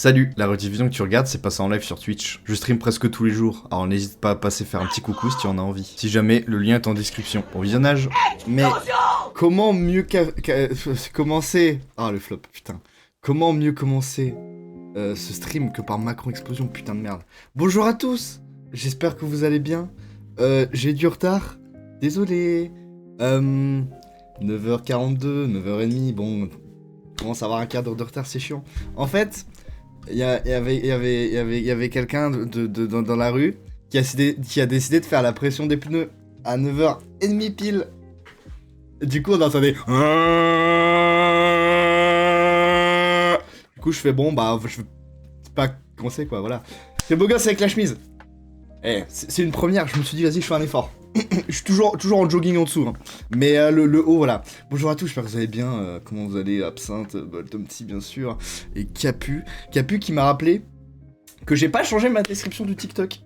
Salut, la rediffusion que tu regardes, c'est passé en live sur Twitch. Je stream presque tous les jours, alors n'hésite pas à passer faire un petit coucou si tu en as envie. Si jamais, le lien est en description. Bon visionnage. Mais comment mieux commencer... Ah le flop, putain. Comment mieux commencer ce stream que par Macron Explosion, putain de merde. Bonjour à tous, j'espère que vous allez bien. J'ai du retard, désolé. 9h42, 9h30, bon... Commence à avoir un quart d'heure de retard, c'est chiant. En fait... Il y avait quelqu'un dans la rue qui a décidé de faire la pression des pneus à 9h30 pile. Du coup, on entendait... Du coup, je fais bon, bah, je veux pas commencer, quoi, voilà. C'est beau gosse avec la chemise. Eh, c'est une première, je me suis dit, vas-y, je fais un effort. Je suis toujours en jogging en dessous, hein. Mais le haut, voilà. Bonjour à tous, j'espère que vous allez bien. Comment vous allez? Absinthe, Boltomty, bien sûr. Et Capu qui m'a rappelé que j'ai pas changé ma description du TikTok.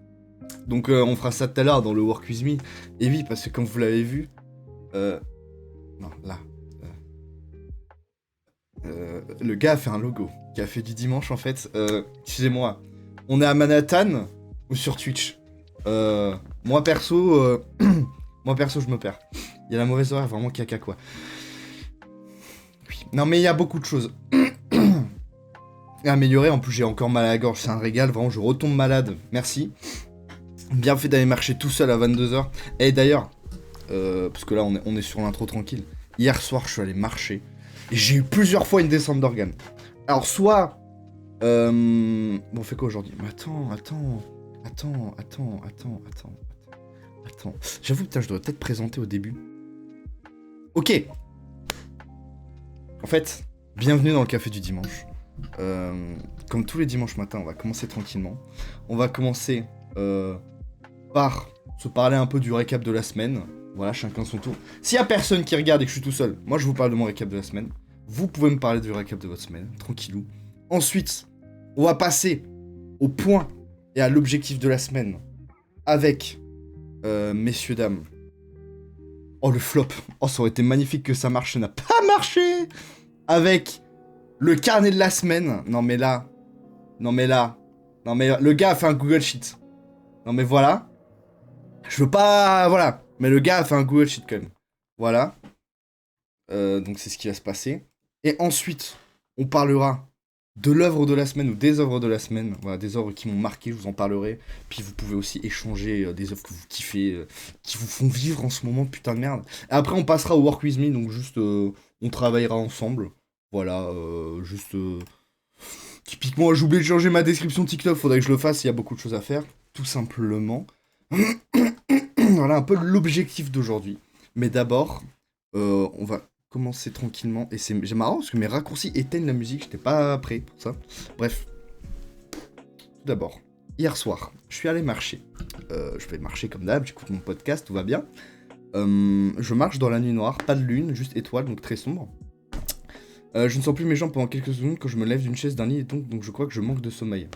Donc on fera ça tout à l'heure dans le Work With Me. Et oui, parce que comme vous l'avez vu... Non, là. Le gars a fait un logo. Qui a fait du dimanche, en fait. Excusez-moi. On est à Manhattan ou sur Twitch? Moi perso, je me perds. Il y a la mauvaise horaire, vraiment caca quoi. Oui. Non mais il y a beaucoup de choses à améliorer. En plus j'ai encore mal à la gorge, c'est un régal. Vraiment je retombe malade. Merci. Bien fait d'aller marcher tout seul à 22h. Et d'ailleurs, parce que là on est sur l'intro tranquille. Hier soir je suis allé marcher et j'ai eu plusieurs fois une descente d'organes. Alors soit, bon on fait quoi aujourd'hui? Mais attends. J'avoue, putain, je dois peut-être présenter au début. Ok. En fait, bienvenue dans le café du dimanche. Comme tous les dimanches matins, on va commencer tranquillement. On va commencer par se parler un peu du récap de la semaine. Voilà, chacun son tour. S'il y a personne qui regarde et que je suis tout seul, moi je vous parle de mon récap de la semaine. Vous pouvez me parler du récap de votre semaine, tranquillou. Ensuite, on va passer au point et à l'objectif de la semaine avec... messieurs, dames. Oh, le flop. Oh, ça aurait été magnifique que ça marche, ça n'a pas marché. Avec le carnet de la semaine. Non, mais là, le gars a fait un Google Sheet. Non, mais voilà. Je veux pas... Voilà. Mais le gars a fait un Google Sheet, quand même. Voilà. Donc, c'est ce qui va se passer. Et ensuite, on parlera de l'œuvre de la semaine ou des œuvres de la semaine. Voilà, des œuvres qui m'ont marqué, je vous en parlerai. Puis vous pouvez aussi échanger des œuvres que vous kiffez, qui vous font vivre en ce moment, putain de merde. Et après, on passera au Work With Me, donc juste, on travaillera ensemble. Voilà, juste... Typiquement, j'ai oublié de changer ma description TikTok, faudrait que je le fasse, il y a beaucoup de choses à faire, tout simplement. Voilà un peu l'objectif d'aujourd'hui. Mais d'abord, on va... commencer tranquillement, et c'est marrant parce que mes raccourcis éteignent la musique, j'étais pas prêt pour ça. Bref, tout d'abord, hier soir, je suis allé marcher. Je vais marcher comme d'hab, j'écoute mon podcast, tout va bien. Je marche dans la nuit noire, pas de lune, juste étoile, donc très sombre. Je ne sens plus mes jambes pendant quelques secondes quand je me lève d'une chaise d'un lit, et donc je crois que je manque de sommeil.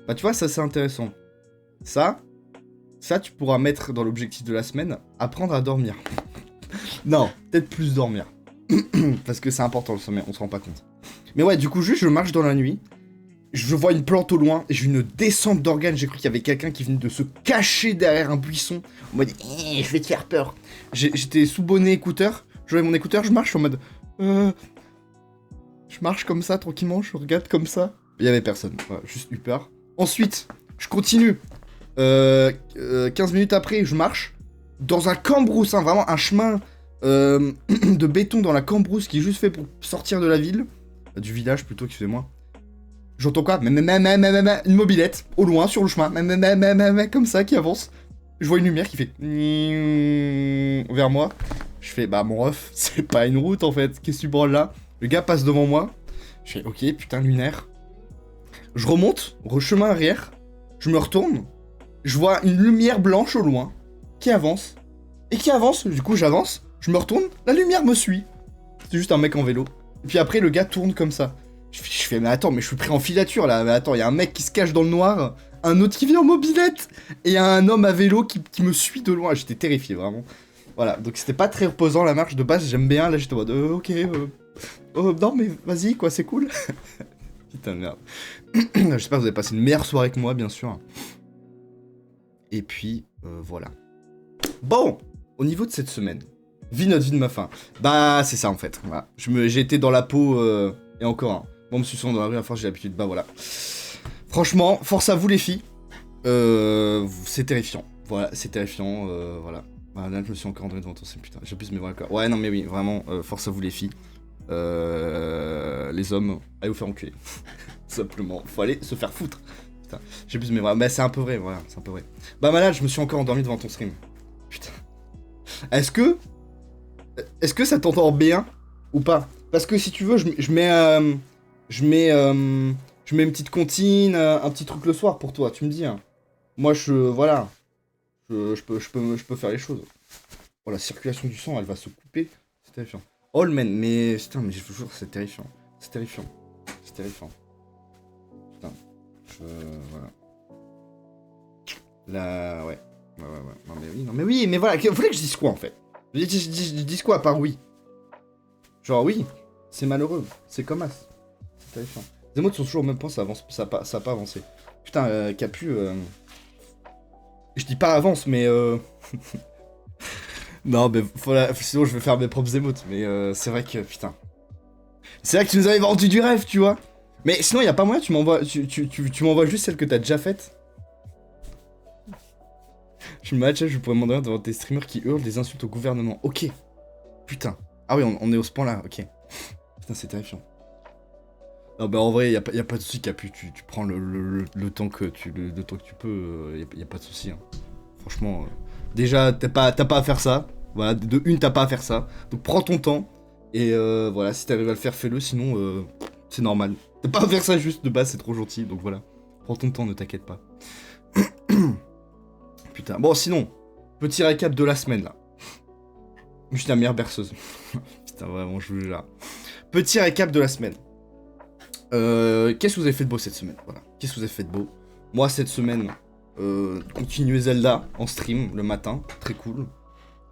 Bah tu vois, ça c'est intéressant. Ça tu pourras mettre dans l'objectif de la semaine, apprendre à dormir. Non, peut-être plus dormir. Parce que c'est important le sommeil, on se rend pas compte. Mais ouais, du coup, juste je marche dans la nuit, je vois une plante au loin, et j'ai une descente d'organes, j'ai cru qu'il y avait quelqu'un qui venait de se cacher derrière un buisson, en mode je vais te faire peur. J'étais sous bonnet écouteur, j'avais mon écouteur, je marche, je suis en mode je marche comme ça, tranquillement, je regarde comme ça. Il y avait personne, voilà, juste eu peur. Ensuite, je continue. 15 minutes après, je marche dans un cambrousse, hein, vraiment un chemin... de béton dans la cambrousse qui est juste fait pour sortir de la ville, du village plutôt, excusez-moi. J'entends quoi? Une mobilette au loin sur le chemin, comme ça qui avance. Je vois une lumière qui fait vers moi. Je fais bah mon ref, c'est pas une route en fait. Qu'est-ce que tu branles là? Le gars passe devant moi. Je fais ok putain lunaire. Je remonte, chemin arrière. Je me retourne. Je vois une lumière blanche au loin qui avance et qui avance. Du coup j'avance. Je me retourne, la lumière me suit. C'est juste un mec en vélo. Et puis après, le gars tourne comme ça. Je fais, mais attends, mais je suis pris en filature là. Mais attends, il y a un mec qui se cache dans le noir, un autre qui vient en mobilette, et il y a un homme à vélo qui me suit de loin. J'étais terrifié, vraiment. Voilà, donc c'était pas très reposant la marche de base, j'aime bien. Là, j'étais en mode, ok, oh, non, mais vas-y, quoi, c'est cool. Putain de merde. J'espère que vous avez passé une meilleure soirée que moi, bien sûr. Et puis, voilà. Bon, au niveau de cette semaine, vie notre vie de ma fin. Bah, c'est ça en fait. Voilà. J'ai été dans la peau, et encore un. Bon, me suçant dans la rue, à force j'ai l'habitude. Bah voilà. Franchement, force à vous les filles. C'est terrifiant. Voilà, c'est terrifiant. Voilà. Bah, là, je me suis encore endormi devant ton stream, putain. J'abuse, mais voilà quoi. Ouais, non, mais oui, vraiment, force à vous les filles. Les hommes, allez vous faire enculer. Simplement, faut aller se faire foutre. Putain, j'abuse, mais voilà. Bah, c'est un peu vrai, voilà, c'est un peu vrai. Bah, malade, je me suis encore endormi devant ton stream. Putain. Est-ce que ça t'entend bien ou pas? Parce que si tu veux, je mets une petite comptine, un petit truc le soir pour toi, tu me dis. Hein. Moi, voilà. Je peux faire les choses. Oh, la circulation du sang, elle va se couper. C'est terrifiant. Oh, le man, mais putain, mais je vous jure, c'est terrifiant. C'est terrifiant. C'est terrifiant. Putain. Voilà. Là, ouais. Ouais. Non, mais oui, mais voilà. Vous voulez que je dise quoi en fait? Je dis quoi à part oui? Genre, oui, c'est malheureux. C'est comme as. C'est terrifiant. Les émotes sont toujours au même point, ça avance, ça a pas avancé. Putain, Capu, je dis pas avance, mais non, mais sinon je vais faire mes propres émotes, mais c'est vrai que, putain. C'est vrai que tu nous avais vendu du rêve, tu vois. Mais sinon, y a pas moyen, tu m'envoies juste celle que t'as déjà faite. Je me match, je pourrais demander devant tes streamers qui hurlent des insultes au gouvernement. Ok. Putain. Ah oui, on est au ce point-là, ok. Putain, c'est terrifiant. Non, bah en vrai, y a pas de soucis, Capu, tu prends le temps que tu peux, y a pas de soucis. Hein. Franchement, déjà, t'as pas à faire ça. Voilà, de une, t'as pas à faire ça. Donc prends ton temps, et voilà, si t'arrives à le faire, fais-le, sinon, c'est normal. T'as pas à faire ça juste de base, c'est trop gentil, donc voilà. Prends ton temps, ne t'inquiète pas. Putain, bon, sinon, petit récap de la semaine, là. Je suis la meilleure berceuse. Putain, vraiment, je vous jure. Petit récap de la semaine. Qu'est-ce que vous avez fait de beau cette semaine? Voilà. Qu'est-ce que vous avez fait de beau? Moi, cette semaine, continuer Zelda en stream le matin. Très cool.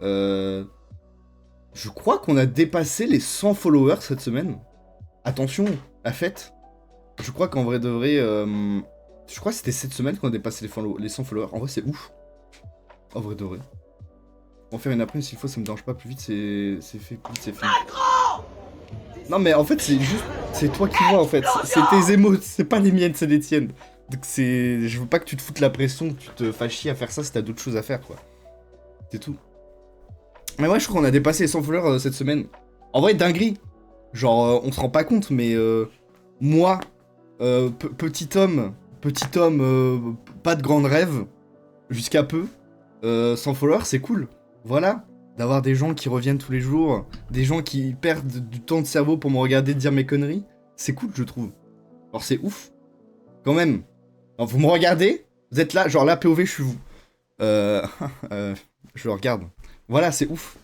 Je crois qu'on a dépassé les 100 followers cette semaine. Attention, la fête. Je crois qu'en vrai de vrai... je crois que c'était cette semaine qu'on a dépassé les 100 followers. En vrai, c'est ouf. En vrai de vrai. En faire une après, s'il faut, ça me dérange pas plus vite. C'est fait, plus vite, c'est fait. Non mais en fait c'est juste, c'est toi qui vois en fait, c'est tes émotes, c'est pas les miennes, c'est les tiennes. Donc je veux pas que tu te foutes la pression, que tu te fasses chier à faire ça si t'as d'autres choses à faire quoi. C'est tout. Mais ouais, je crois qu'on a dépassé les 100 followers cette semaine. En vrai, dinguerie. Genre, on se rend pas compte, mais moi, petit homme, pas de grands rêves, jusqu'à peu, 100 followers, c'est cool. Voilà. D'avoir des gens qui reviennent tous les jours, des gens qui perdent du temps de cerveau pour me regarder dire mes conneries, c'est cool, je trouve. Alors c'est ouf. Quand même. Alors, vous me regardez, vous êtes là, genre là, POV, je suis vous. Je le regarde. Voilà, c'est ouf.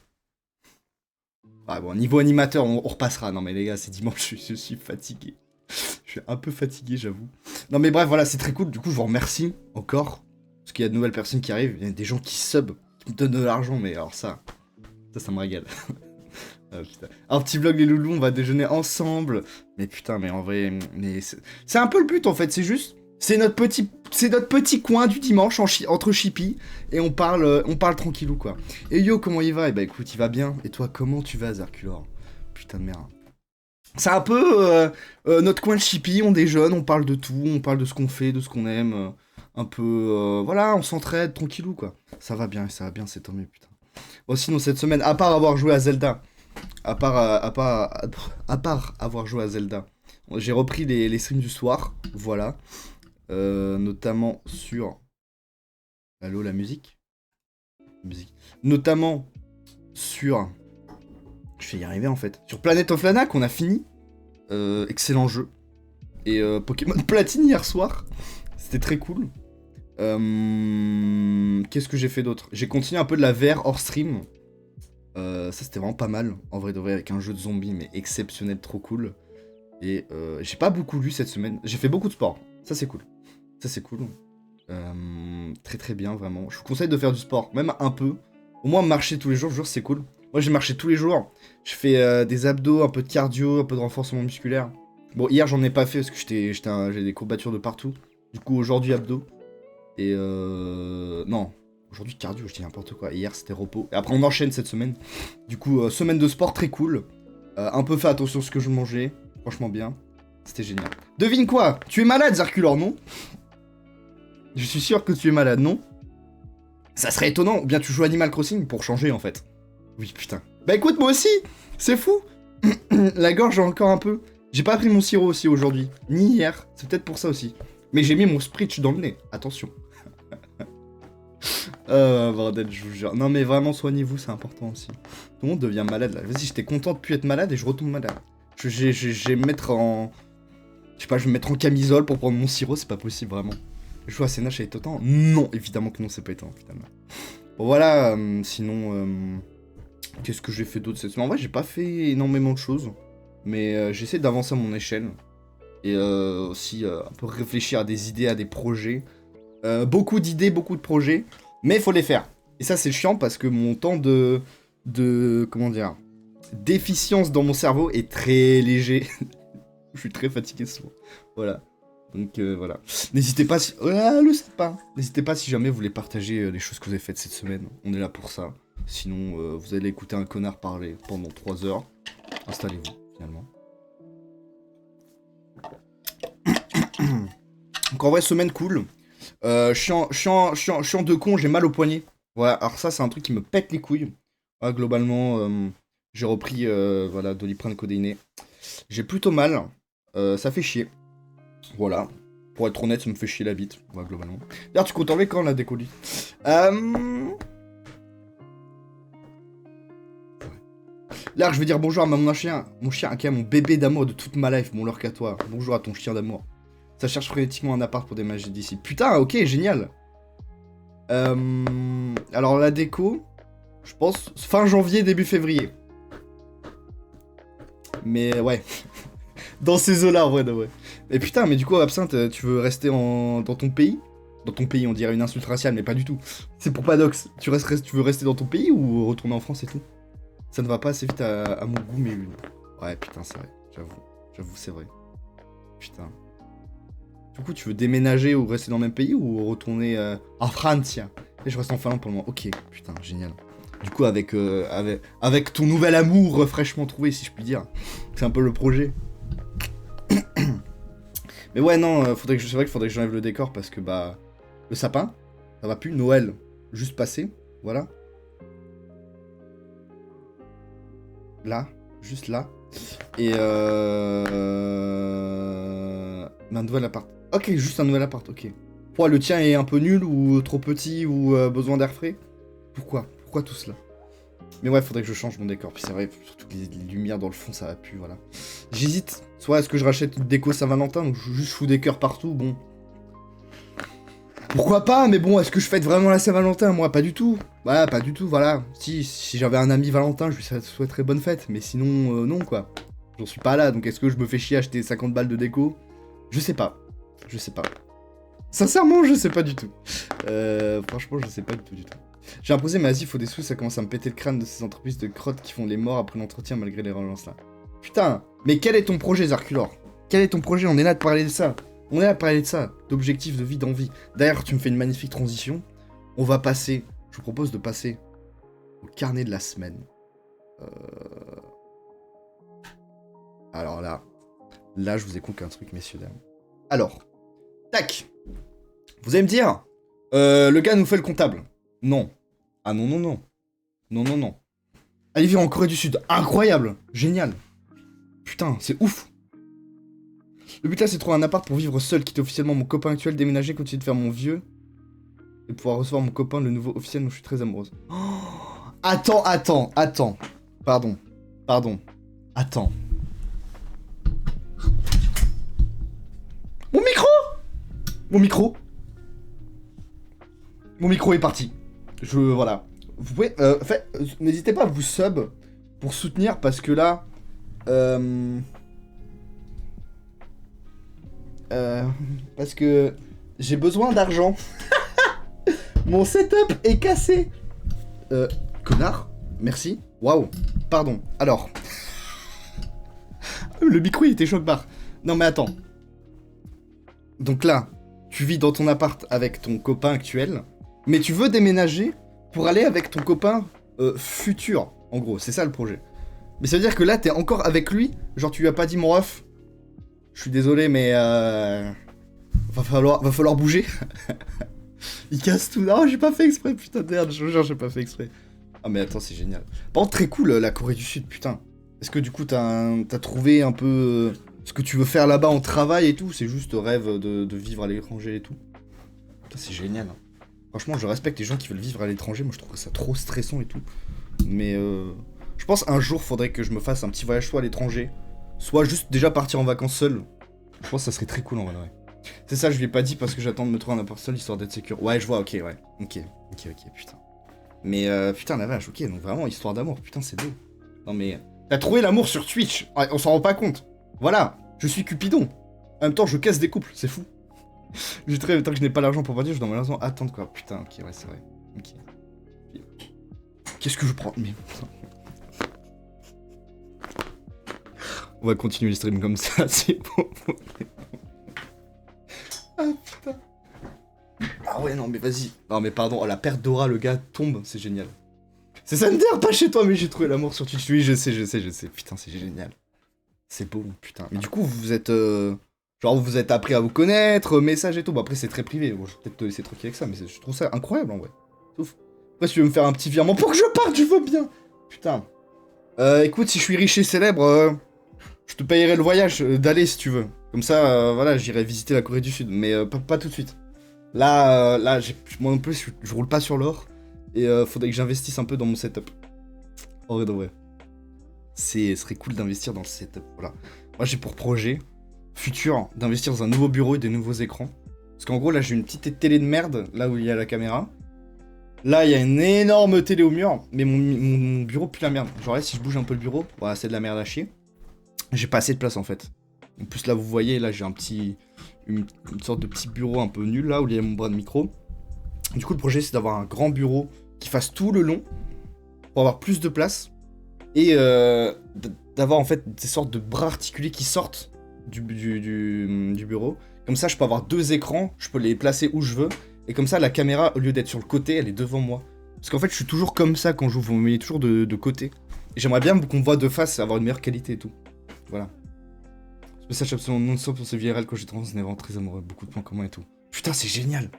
Ah bon, niveau animateur, on repassera. Non mais les gars, c'est dimanche, je suis fatigué. Je suis un peu fatigué, j'avoue. Non mais bref, voilà, c'est très cool. Du coup, je vous remercie encore. Parce qu'il y a de nouvelles personnes qui arrivent. Il y a des gens qui sub, qui me donnent de l'argent, mais alors ça me régale. Ah, putain. Un petit vlog les loulous, on va déjeuner ensemble. Mais putain, mais en vrai, mais c'est un peu le but en fait, c'est juste, c'est notre petit coin du dimanche entre chippies et on parle tranquillou quoi. Et yo, comment il va? Et bah écoute, il va bien. Et toi, comment tu vas, Zarkulor? Putain de merde. C'est un peu notre coin de chippie, on déjeune, on parle de tout, on parle de ce qu'on fait, de ce qu'on aime, un peu, voilà, on s'entraide tranquillou quoi. Ça va bien, c'est tant mieux, putain. Bon, sinon, cette semaine, à part avoir joué à Zelda, à part avoir joué à Zelda, j'ai repris les streams du soir, voilà. Notamment sur... Allô, la musique? Notamment sur... Je vais y arriver, en fait. Sur Planet of Lana, qu'on a fini. Excellent jeu. Et Pokémon Platine hier soir. C'était très cool. Qu'est-ce que j'ai fait d'autre? J'ai continué un peu de la VR hors stream. Ça c'était vraiment pas mal, en vrai de vrai, avec un jeu de zombies mais exceptionnel, trop cool. Et j'ai pas beaucoup lu cette semaine, j'ai fait beaucoup de sport, ça c'est cool. Ça c'est cool. Très très bien, vraiment. Je vous conseille de faire du sport, même un peu. Au moins marcher tous les jours, je jure c'est cool. Moi j'ai marché tous les jours, je fais des abdos, un peu de cardio, un peu de renforcement musculaire. Bon, hier, j'en ai pas fait parce que j'ai des courbatures de partout. Du coup, aujourd'hui, abdos. Et non, aujourd'hui, cardio, je dis n'importe quoi. Hier, c'était repos. Et après, on enchaîne cette semaine. Du coup, semaine de sport très cool. Un peu fait attention à ce que je mangeais. Franchement, bien. C'était génial. Devine quoi? Tu es malade, Zarkulor, non? Je suis sûr que tu es malade, non? Ça serait étonnant. Ou bien tu joues Animal Crossing pour changer, en fait. Oui, putain. Bah écoute, moi aussi. C'est fou. La gorge encore un peu. J'ai pas pris mon sirop aussi aujourd'hui. Ni hier. C'est peut-être pour ça aussi. Mais j'ai mis mon Spritz dans le nez. Attention. Bordel, je vous jure. Non mais vraiment, soignez-vous, c'est important aussi. Tout le monde devient malade là. Vas-y, j'étais content de plus être malade et je retombe malade. Je vais me mettre en... Je sais pas, je vais me mettre en camisole pour prendre mon sirop, c'est pas possible vraiment. Je joue à CNH avec Totan? Non, évidemment que non, c'est pas étonnant, finalement. Bon voilà, sinon... Qu'est-ce que j'ai fait d'autre cette semaine? En vrai, j'ai pas fait énormément de choses. Mais j'essaie d'avancer à mon échelle. Et aussi un peu réfléchir à des idées, à des projets. Beaucoup d'idées, beaucoup de projets. Mais il faut les faire. Et ça, c'est chiant parce que mon temps de comment dire, d'efficience dans mon cerveau est très léger. Je suis très fatigué souvent. Voilà. Donc voilà. N'hésitez pas si... le sapin. N'hésitez pas si jamais vous voulez partager les choses que vous avez faites cette semaine. On est là pour ça. Sinon, vous allez écouter un connard parler pendant 3 heures. Installez-vous, finalement. Donc en vrai, semaine cool. Chiant de con, j'ai mal au poignet. Voilà, alors ça, c'est un truc qui me pète les couilles. Voilà, globalement, j'ai repris voilà, Doliprane codéiné. J'ai plutôt mal. Ça fait chier. Voilà. Pour être honnête, ça me fait chier la bite. Voilà, globalement. D'ailleurs, tu comptes enlever quand la décolie? Là, je vais dire bonjour à mon chien. Mon chien, qui est mon bébé d'amour de toute ma life. Mon lurk à toi. Bonjour à ton chien d'amour. Ça cherche frénétiquement un appart pour déménager d'ici. Putain, ok, génial. Alors, la déco, je pense fin janvier, début février. Mais ouais. Dans ces eaux-là, en vrai, de vrai. Mais putain, mais du coup, Absinthe, tu veux rester dans ton pays? Dans ton pays, on dirait une insulte raciale, mais pas du tout. C'est pour Padox. Tu veux rester dans ton pays ou retourner en France et tout? Ça ne va pas assez vite à mon goût, mais... Ouais, putain, c'est vrai. J'avoue, c'est vrai. Putain. Du coup, tu veux déménager ou rester dans le même pays ou retourner en France? Et je reste en Finlande pour le moment. Ok, putain, génial. Du coup, avec ton nouvel amour fraîchement trouvé, si je puis dire. C'est un peu le projet. Mais ouais, non, c'est vrai qu'il faudrait que j'enlève le décor parce que, bah... Le sapin, ça va plus. Noël, juste passé. Voilà. Là, juste là. Et un nouvel appart. Ok, juste un nouvel appart, ok. Pourquoi le tien est un peu nul ou trop petit ou besoin d'air frais? Pourquoi tout cela? Mais ouais, faudrait que je change mon décor. Puis c'est vrai, surtout que les lumières dans le fond, ça va plus, voilà. J'hésite. Soit est-ce que je rachète une déco Saint-Valentin, donc je fous des cœurs partout, bon. Pourquoi pas, mais bon, est-ce que je fête vraiment la Saint-Valentin? Moi, pas du tout. Voilà, pas du tout, voilà. Si j'avais un ami Valentin, je lui souhaiterais bonne fête, mais sinon, non, quoi. J'en suis pas là, donc est-ce que je me fais chier à acheter 50 balles de déco? Je sais pas. Sincèrement, je sais pas du tout. Franchement, je sais pas du tout. J'ai imposé, mais vas-y, faut des sous, ça commence à me péter le crâne de ces entreprises de crottes qui font les morts après l'entretien malgré les relances là. Putain, mais quel est ton projet, Zarkulor? Quel est ton projet? On est là de parler de ça. D'objectifs, de vie, d'envie. D'ailleurs, tu me fais une magnifique transition. Je vous propose de passer au carnet de la semaine. Alors là, je vous ai coupé un truc, messieurs, dames. Alors, tac. Vous allez me dire, le gars nous fait le comptable. Non. Ah non. Non. Allez vivre en Corée du Sud. Incroyable. Génial. Putain, c'est ouf. Le but là, c'est de trouver un appart pour vivre seul, quitter officiellement mon copain actuel, déménager, continuer de faire mon vieux. Et pouvoir recevoir mon copain, le nouveau officiel dont je suis très amoureuse. Oh, attends. Pardon. Attends. Mon micro est parti. Voilà. Vous pouvez... n'hésitez pas à vous sub pour soutenir, parce que là... parce que j'ai besoin d'argent. Mon setup est cassé. Connard. Merci. Waouh. Pardon. Alors. Le micro, il était choc-barre. Non mais attends. Donc là, tu vis dans ton appart avec ton copain actuel, mais tu veux déménager pour aller avec ton copain futur. En gros, c'est ça le projet. Mais ça veut dire que là, t'es encore avec lui. Genre, tu lui as pas dit, mon ref, je suis désolé, mais va falloir bouger. Il casse tout. Non, j'ai pas fait exprès, putain de merde, je vous jure, j'ai pas fait exprès. Ah mais attends, c'est génial. Par contre, très cool, la Corée du Sud, putain. Est-ce que du coup, t'as trouvé un peu ce que tu veux faire là-bas en travail et tout? C'est juste rêve de vivre à l'étranger et tout. Putain, c'est génial. Hein. Franchement, je respecte les gens qui veulent vivre à l'étranger. Moi, je trouve ça trop stressant et tout. Mais je pense un jour, faudrait que je me fasse un petit voyage soit à l'étranger, soit juste déjà partir en vacances seul. Je pense que ça serait très cool en vrai. C'est ça, je lui ai pas dit parce que j'attends de me trouver un appart seul histoire d'être sécure. Ouais, je vois, ok, ouais. Ok, putain. Mais putain, la vache, ok, donc vraiment, histoire d'amour, putain, c'est beau. Non mais, t'as trouvé l'amour sur Twitch, ouais, on s'en rend pas compte. Voilà, je suis Cupidon. En même temps, je casse des couples, c'est fou. J'ai très tant que je n'ai pas l'argent pour partir, je dois malheureusement attendre quoi. Putain, ok, ouais, c'est vrai. Ok. Qu'est-ce que je prends? Mais... On va continuer les streams comme ça, c'est bon. Ah putain. Ah ouais, non mais vas-y. Non mais pardon, oh, la perte d'aura, le gars tombe, c'est génial. C'est Sander, pas chez toi, mais j'ai trouvé l'amour sur Twitch. Oui, je sais. Putain, c'est génial. C'est beau, putain. Mais du coup, vous êtes... Genre, vous êtes appris à vous connaître, message et tout. Bon, après, c'est très privé. Bon, je vais peut-être te laisser tranquille avec ça, mais je trouve ça incroyable, en vrai. Sauf... Après, si tu veux me faire un petit virement pour que je parte, je veux bien. Putain. Écoute, si je suis riche et célèbre, je te payerai le voyage d'aller, si tu veux. Comme ça, voilà, j'irai visiter la Corée du Sud. Mais pas tout de suite. Là, moi non plus, je roule pas sur l'or. Et faudrait que j'investisse un peu dans mon setup. En vrai de vrai. Ce serait cool d'investir dans le setup, voilà. Moi j'ai pour projet futur d'investir dans un nouveau bureau et des nouveaux écrans. Parce qu'en gros là j'ai une petite télé de merde, là où il y a la caméra. Là il y a une énorme télé au mur, mais mon bureau pue la merde. Genre là si je bouge un peu le bureau, voilà c'est de la merde à chier. J'ai pas assez de place en fait. En plus là vous voyez, là j'ai une sorte de petit bureau un peu nul là où il y a mon bras de micro. Du coup le projet c'est d'avoir un grand bureau qui fasse tout le long pour avoir plus de place et d'avoir en fait des sortes de bras articulés qui sortent du bureau. Comme ça je peux avoir deux écrans, je peux les placer où je veux et comme ça la caméra au lieu d'être sur le côté elle est devant moi. Parce qu'en fait je suis toujours comme ça quand j'ouvre, vous me voyez toujours de côté. Et j'aimerais bien qu'on me voit de face et avoir une meilleure qualité et tout. Voilà. Ce message absolument non-stop pour ce VRL quand j'ai tendance à vraiment très amoureux, beaucoup de points communs et tout. Putain c'est génial.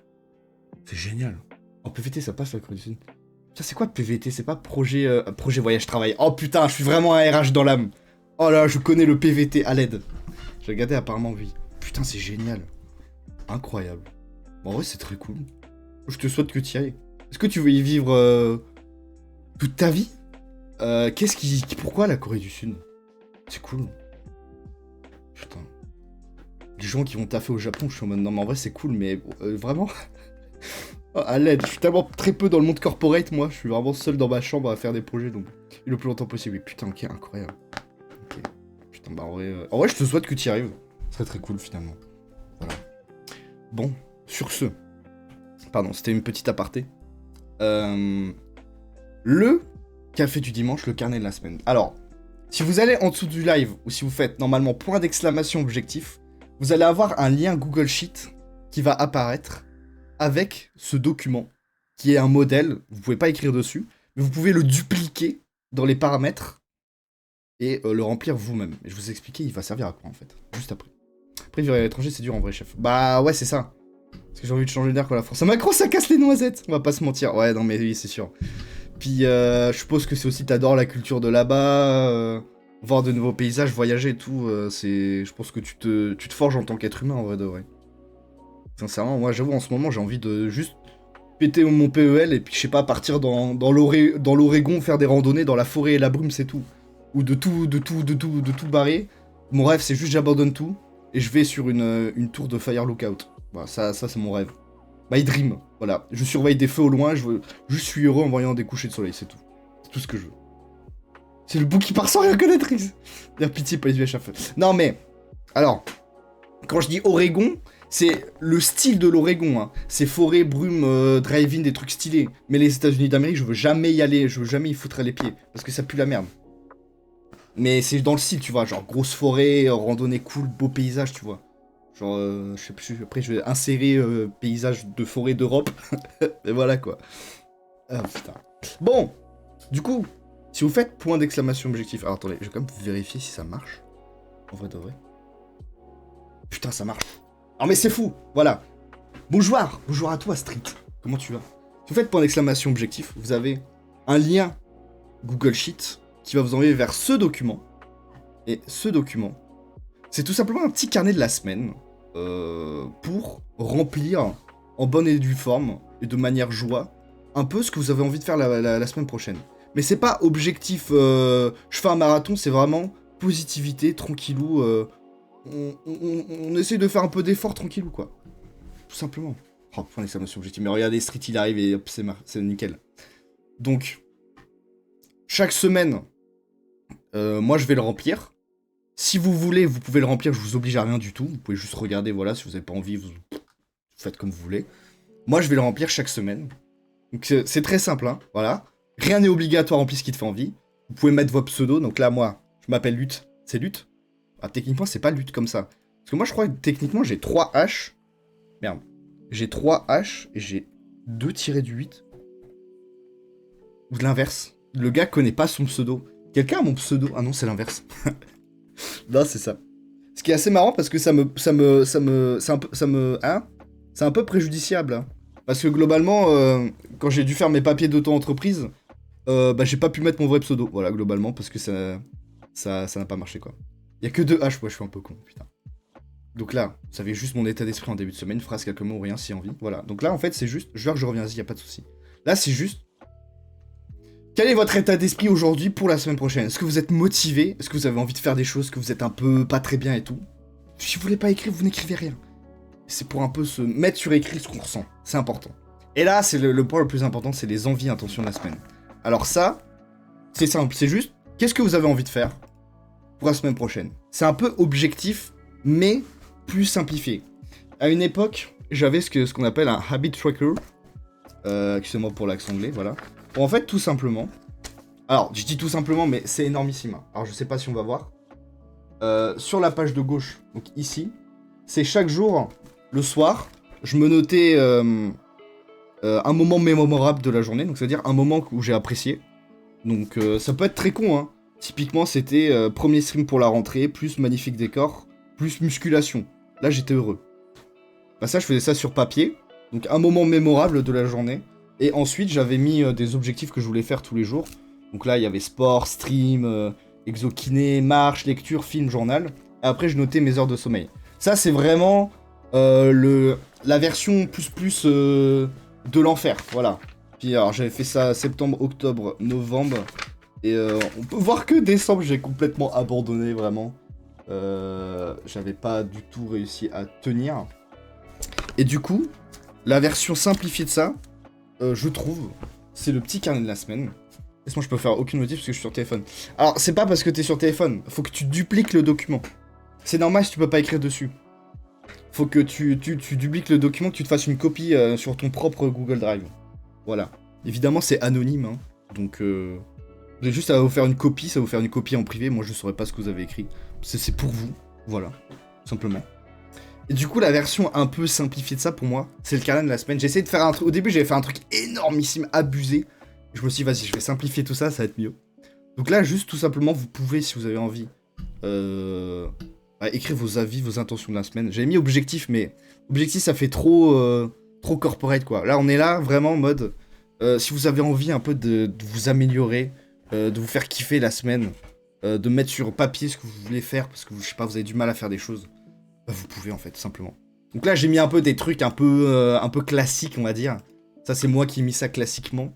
C'est génial. En PVT, ça passe la Corée du Sud. Putain, c'est quoi PVT? C'est pas projet voyage-travail. Oh putain, je suis vraiment un RH dans l'âme. Oh là, je connais le PVT à l'aide. J'ai regardé apparemment, oui. Putain, c'est génial. Incroyable. Bon, en vrai, c'est très cool. Je te souhaite que tu y ailles. Est-ce que tu veux y vivre toute ta vie? Pourquoi la Corée du Sud? C'est cool. Putain. Les gens qui vont taffer au Japon, je suis en mode non, mais en vrai, c'est cool, mais vraiment. Oh, à l'aide, je suis tellement très peu dans le monde corporate, moi, je suis vraiment seul dans ma chambre à faire des projets, donc le plus longtemps possible. Et putain, ok, incroyable. Ok. Putain, bah en vrai, je te souhaite que tu y arrives. Ce serait très cool, finalement. Voilà. Bon, sur ce. Pardon, c'était une petite aparté. Le café du dimanche, le carnet de la semaine. Alors, si vous allez en dessous du live, ou si vous faites normalement point d'exclamation objectif, vous allez avoir un lien Google Sheet qui va apparaître avec ce document, qui est un modèle, vous pouvez pas écrire dessus, mais vous pouvez le dupliquer dans les paramètres et le remplir vous-même. Et je vais vous expliquer, il va servir à quoi en fait, juste après. Après, vivre à l'étranger, c'est dur en vrai, chef. Bah ouais, c'est ça. Parce que j'ai envie de changer d'air quoi la France. Macron, ça casse les noisettes, on va pas se mentir. Ouais, non mais oui, c'est sûr. Puis je suppose que c'est aussi, t'adores la culture de là-bas, voir de nouveaux paysages, voyager et tout. Je pense que tu te forges en tant qu'être humain en vrai de vrai. Sincèrement, moi j'avoue en ce moment j'ai envie de juste péter mon PEL et puis je sais pas partir dans l'Oregon faire des randonnées dans la forêt et la brume, c'est tout. Ou de tout barrer. Mon rêve c'est juste j'abandonne tout et je vais sur une tour de Fire Lookout. Voilà, ça c'est mon rêve. My dream, voilà. Je surveille des feux au loin, je suis heureux en voyant des couchers de soleil, c'est tout. C'est tout ce que je veux. C'est le bouc qui part sans rien connaître. D'ailleurs pitié pas les UH à feu. Non mais, alors, quand je dis Oregon, c'est le style de l'Oregon, hein. C'est forêt, brume, drive-in, des trucs stylés. Mais les États-Unis d'Amérique, je veux jamais y aller, je veux jamais y foutre les pieds. Parce que ça pue la merde. Mais c'est dans le style, tu vois, genre grosse forêt, randonnée cool, beau paysage, tu vois. Genre, je sais plus, après je vais insérer paysage de forêt d'Europe. Et voilà quoi. Ah putain. Bon, du coup, si vous faites point d'exclamation objectif. Alors attendez, je vais quand même vérifier si ça marche. En vrai de vrai. Putain, ça marche. Ah mais c'est fou, voilà. Bonjour, bonjour à toi Street. Comment tu vas? Si vous faites point d'exclamation objectif, vous avez un lien Google Sheet qui va vous envoyer vers ce document. Et ce document, c'est tout simplement un petit carnet de la semaine pour remplir en bonne et due forme et de manière joie un peu ce que vous avez envie de faire la semaine prochaine. Mais c'est pas objectif, je fais un marathon, c'est vraiment positivité, tranquillou. On essaie de faire un peu d'effort tranquillou, quoi. Tout simplement. Oh, point d'exclamation objectif. Mais regardez, Street, il arrive et hop, c'est nickel. Donc, chaque semaine, moi, je vais le remplir. Si vous voulez, vous pouvez le remplir, je vous oblige à rien du tout. Vous pouvez juste regarder, voilà, si vous n'avez pas envie, vous faites comme vous voulez. Moi, je vais le remplir chaque semaine. Donc, c'est très simple, hein, voilà. Rien n'est obligatoire, remplis ce qui te fait envie. Vous pouvez mettre vos pseudos. Donc là, moi, je m'appelle Lutte. C'est Lutte. Ah, techniquement, c'est pas Lutte comme ça. Parce que moi, je crois que techniquement, j'ai 3 H. Merde. J'ai 3 H et j'ai 2 tirés du 8. Ou de l'inverse. Le gars connaît pas son pseudo. Quelqu'un a mon pseudo? Ah non, c'est l'inverse. Non, c'est ça. Ce qui est assez marrant parce que c'est un peu préjudiciable. Hein. Parce que globalement, quand j'ai dû faire mes papiers d'auto-entreprise, bah j'ai pas pu mettre mon vrai pseudo. Voilà, globalement, parce que ça n'a pas marché, quoi. Y a que 2 H, ouais, je suis un peu con, putain. Donc là, vous savez juste mon état d'esprit en début de semaine, une phrase, quelques mots, rien, si envie. Voilà. Donc là, en fait, c'est juste, je reviens-y, y a pas de souci. Là, c'est juste, quel est votre état d'esprit aujourd'hui pour la semaine prochaine? Est-ce que vous êtes motivé? Est-ce que vous avez envie de faire des choses? Est-ce que vous êtes un peu pas très bien et tout? Si vous voulez pas écrire, vous n'écrivez rien. C'est pour un peu se mettre sur écrit ce qu'on ressent. C'est important. Et là, c'est le point le plus important, c'est les envies et intentions de la semaine. Alors ça, c'est simple, c'est juste, qu'est-ce que vous avez envie de faire pour la semaine prochaine? C'est un peu objectif, mais plus simplifié. À une époque, j'avais ce qu'on appelle un habit tracker. Excusez-moi pour l'accent anglais, voilà. Bon, en fait, tout simplement... Alors, je dis tout simplement, mais c'est énormissime. Hein. Alors, je sais pas si on va voir. Sur la page de gauche, donc ici, c'est chaque jour, le soir, je me notais un moment mémorable de la journée, donc c'est-à-dire un moment où j'ai apprécié. Donc, ça peut être très con, hein. Typiquement, c'était premier stream pour la rentrée, plus magnifique décor, plus musculation. Là, j'étais heureux. Bah ça, je faisais ça sur papier. Donc, un moment mémorable de la journée. Et ensuite, j'avais mis des objectifs que je voulais faire tous les jours. Donc là, il y avait sport, stream, exokiné, marche, lecture, film, journal. Et après, je notais mes heures de sommeil. Ça, c'est vraiment la version plus de l'enfer. Voilà. Puis alors, j'avais fait ça septembre, octobre, novembre. Et on peut voir que décembre, j'ai complètement abandonné, vraiment. J'avais pas du tout réussi à tenir. Et du coup, la version simplifiée de ça, je trouve, c'est le petit carnet de la semaine. Laisse-moi, je peux faire aucune notif parce que je suis sur téléphone. Alors, c'est pas parce que t'es sur téléphone, faut que tu dupliques le document. C'est normal si tu peux pas écrire dessus. Faut que tu dupliques le document, que tu te fasses une copie sur ton propre Google Drive. Voilà. Évidemment, c'est anonyme, hein. Donc, vous avez juste à vous faire une copie, ça va vous faire une copie en privé. Moi, je saurais pas ce que vous avez écrit. C'est pour vous. Voilà. Tout simplement. Et du coup, la version un peu simplifiée de ça, pour moi, c'est le carnet de la semaine. J'ai essayé de faire un truc... Au début, j'avais fait un truc énormissime, abusé. Je me suis dit, vas-y, je vais simplifier tout ça, ça va être mieux. Donc là, juste tout simplement, vous pouvez, si vous avez envie, écrire vos avis, vos intentions de la semaine. J'avais mis objectif, mais objectif, ça fait trop corporate, quoi. Là, on est là, vraiment, en mode... si vous avez envie un peu de vous améliorer, de vous faire kiffer la semaine, de mettre sur papier ce que vous voulez faire, parce que, je sais pas, vous avez du mal à faire des choses, bah, vous pouvez, en fait, simplement. Donc là, j'ai mis un peu des trucs un peu classiques, on va dire. Ça, c'est moi qui ai mis ça classiquement.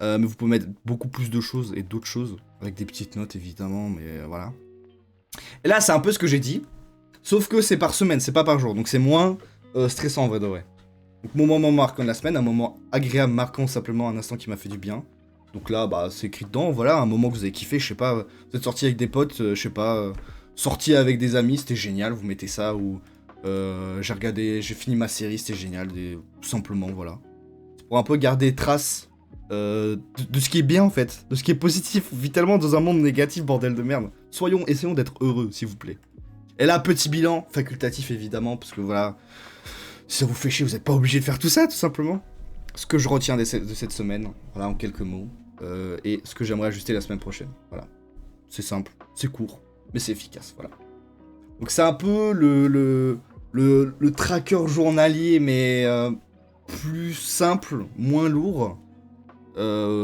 Mais vous pouvez mettre beaucoup plus de choses et d'autres choses, avec des petites notes évidemment, mais voilà. Et là, c'est un peu ce que j'ai dit, sauf que c'est par semaine, c'est pas par jour, donc c'est moins stressant en vrai de vrai. Donc mon moment marquant de la semaine, un moment agréable, marquant, simplement un instant qui m'a fait du bien. Donc là, bah c'est écrit dedans, voilà, un moment que vous avez kiffé, je sais pas, vous êtes sorti avec des potes, je sais pas, sorti avec des amis, c'était génial, vous mettez ça, ou j'ai fini ma série, c'était génial, tout simplement, voilà. C'est pour un peu garder trace de ce qui est bien en fait, de ce qui est positif, vit tellement dans un monde négatif, bordel de merde. Essayons d'être heureux, s'il vous plaît. Et là, petit bilan, facultatif évidemment, parce que voilà, si ça vous fait chier, vous n'êtes pas obligé de faire tout ça, tout simplement. Ce que je retiens de cette semaine, voilà, en quelques mots, et ce que j'aimerais ajuster la semaine prochaine. Voilà. C'est simple, c'est court, mais c'est efficace, voilà. Donc c'est un peu le tracker journalier, mais plus simple, moins lourd.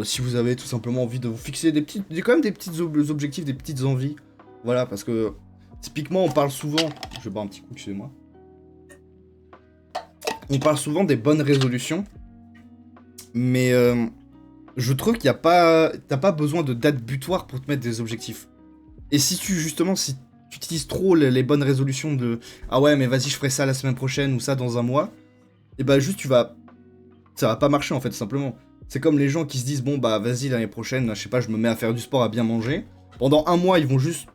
Si vous avez tout simplement envie de vous fixer quand même des petits objectifs, des petites envies. Voilà, parce que typiquement on parle souvent, je vais boire un petit coup, excusez-moi. On parle souvent des bonnes résolutions, mais je trouve qu'il y a pas, t'as pas besoin de date butoir pour te mettre des objectifs. Et si tu utilises trop les bonnes résolutions de ah ouais mais vas-y je ferai ça la semaine prochaine ou ça dans un mois, et bah juste ça va pas marcher en fait, tout simplement. C'est comme les gens qui se disent bon bah vas-y l'année prochaine, je sais pas, je me mets à faire du sport, à bien manger. Pendant un mois ils vont juste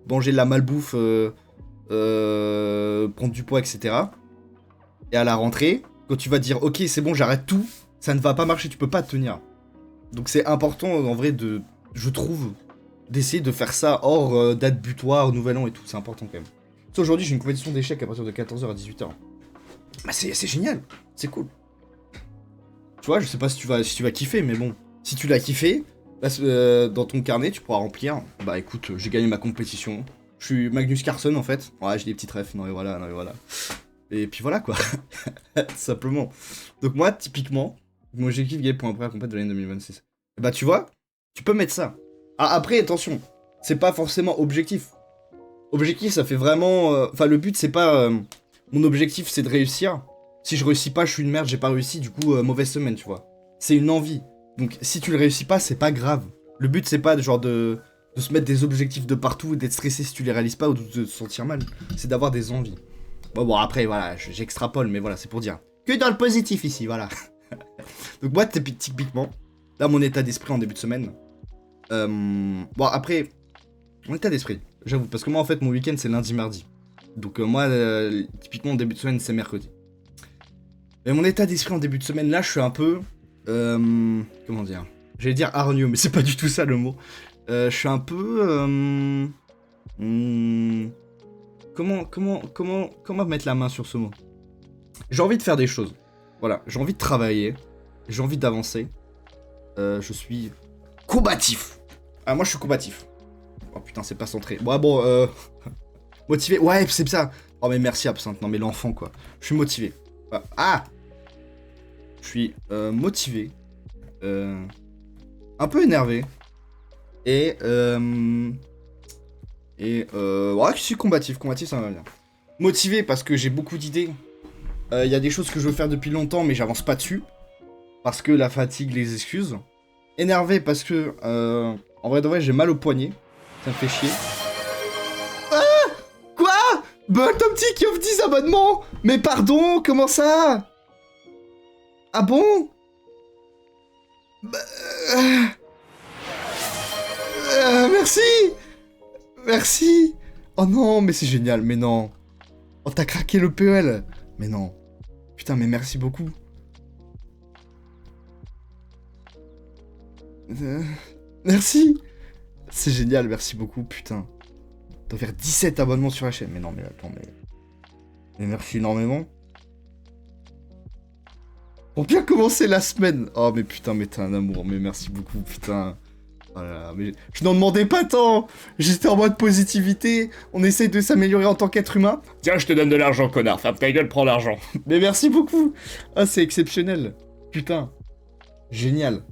manger de la malbouffe, prendre du poids, etc. Et à la rentrée, quand tu vas dire ok c'est bon j'arrête tout, ça ne va pas marcher, tu peux pas tenir. Donc c'est important en vrai je trouve, d'essayer de faire ça hors date butoir, nouvel an et tout, c'est important quand même. Tu sais, aujourd'hui j'ai une compétition d'échecs à partir de 14h à 18h. Bah c'est génial, c'est cool. Tu vois, je sais pas si tu vas kiffer, mais bon, si tu l'as kiffé, dans ton carnet tu pourras remplir, bah écoute, j'ai gagné ma compétition, je suis Magnus Carlsen en fait, ouais j'ai des petits refs, non mais voilà. Et puis voilà quoi, tout simplement. Donc moi, typiquement, mon objectif gagner pour un prêt à compète de l'année 2026. Et bah tu vois, tu peux mettre ça. Ah, après, attention, c'est pas forcément objectif. Objectif, ça fait vraiment... Enfin, le but, c'est pas... mon objectif, c'est de réussir. Si je réussis pas, je suis une merde, j'ai pas réussi, du coup, mauvaise semaine, tu vois. C'est une envie. Donc, si tu le réussis pas, c'est pas grave. Le but, c'est pas de se mettre des objectifs de partout et d'être stressé si tu les réalises pas ou de te sentir mal. C'est d'avoir des envies. Bon, après, voilà, j'extrapole, mais voilà, c'est pour dire. Que dans le positif ici, voilà. Donc, moi, typiquement, là, mon état d'esprit en début de semaine... bon après, mon état d'esprit, j'avoue, parce que moi en fait mon week-end c'est lundi-mardi. Donc moi, typiquement en début de semaine c'est mercredi. Mais mon état d'esprit en début de semaine là je suis un peu... comment dire, j'allais dire hargneux, mais c'est pas du tout ça le mot. Je suis un peu... comment mettre la main sur ce mot? J'ai envie de faire des choses. Voilà, j'ai envie de travailler, j'ai envie d'avancer. Je suis combatif. Ah, moi je suis combatif. Oh putain, c'est pas centré. Bon, motivé. Ouais, c'est ça. Oh, mais merci, Absinthe. Non, mais l'enfant, quoi. Je suis motivé. Ah. Je suis motivé. Un peu énervé. Ouais, je suis combatif. Combatif, ça me va bien. Motivé parce que j'ai beaucoup d'idées. Il y a des choses que je veux faire depuis longtemps, mais j'avance pas dessus. Parce que la fatigue les excuse. Énervé parce que... en vrai de vrai, j'ai mal au poignet. Ça me fait chier. Ah! Quoi? Bolt Optic qui offre 10 abonnements? Mais pardon, comment ça? Ah bon? Merci! Merci! Oh non, mais c'est génial, mais non. Oh, t'as craqué le PEL. Mais non. Putain, mais merci beaucoup. Merci! C'est génial, merci beaucoup, putain. T'as faire 17 abonnements sur la chaîne. Mais non, mais attends, mais merci énormément. Pour bien commencer la semaine. Oh, mais putain, mais t'es un amour. Mais merci beaucoup, putain. Voilà, mais je n'en demandais pas tant. J'étais en mode positivité. On essaye de s'améliorer en tant qu'être humain. Tiens, je te donne de l'argent, connard. Ferme ta gueule, prends l'argent. Mais merci beaucoup. Ah, c'est exceptionnel. Putain. Génial.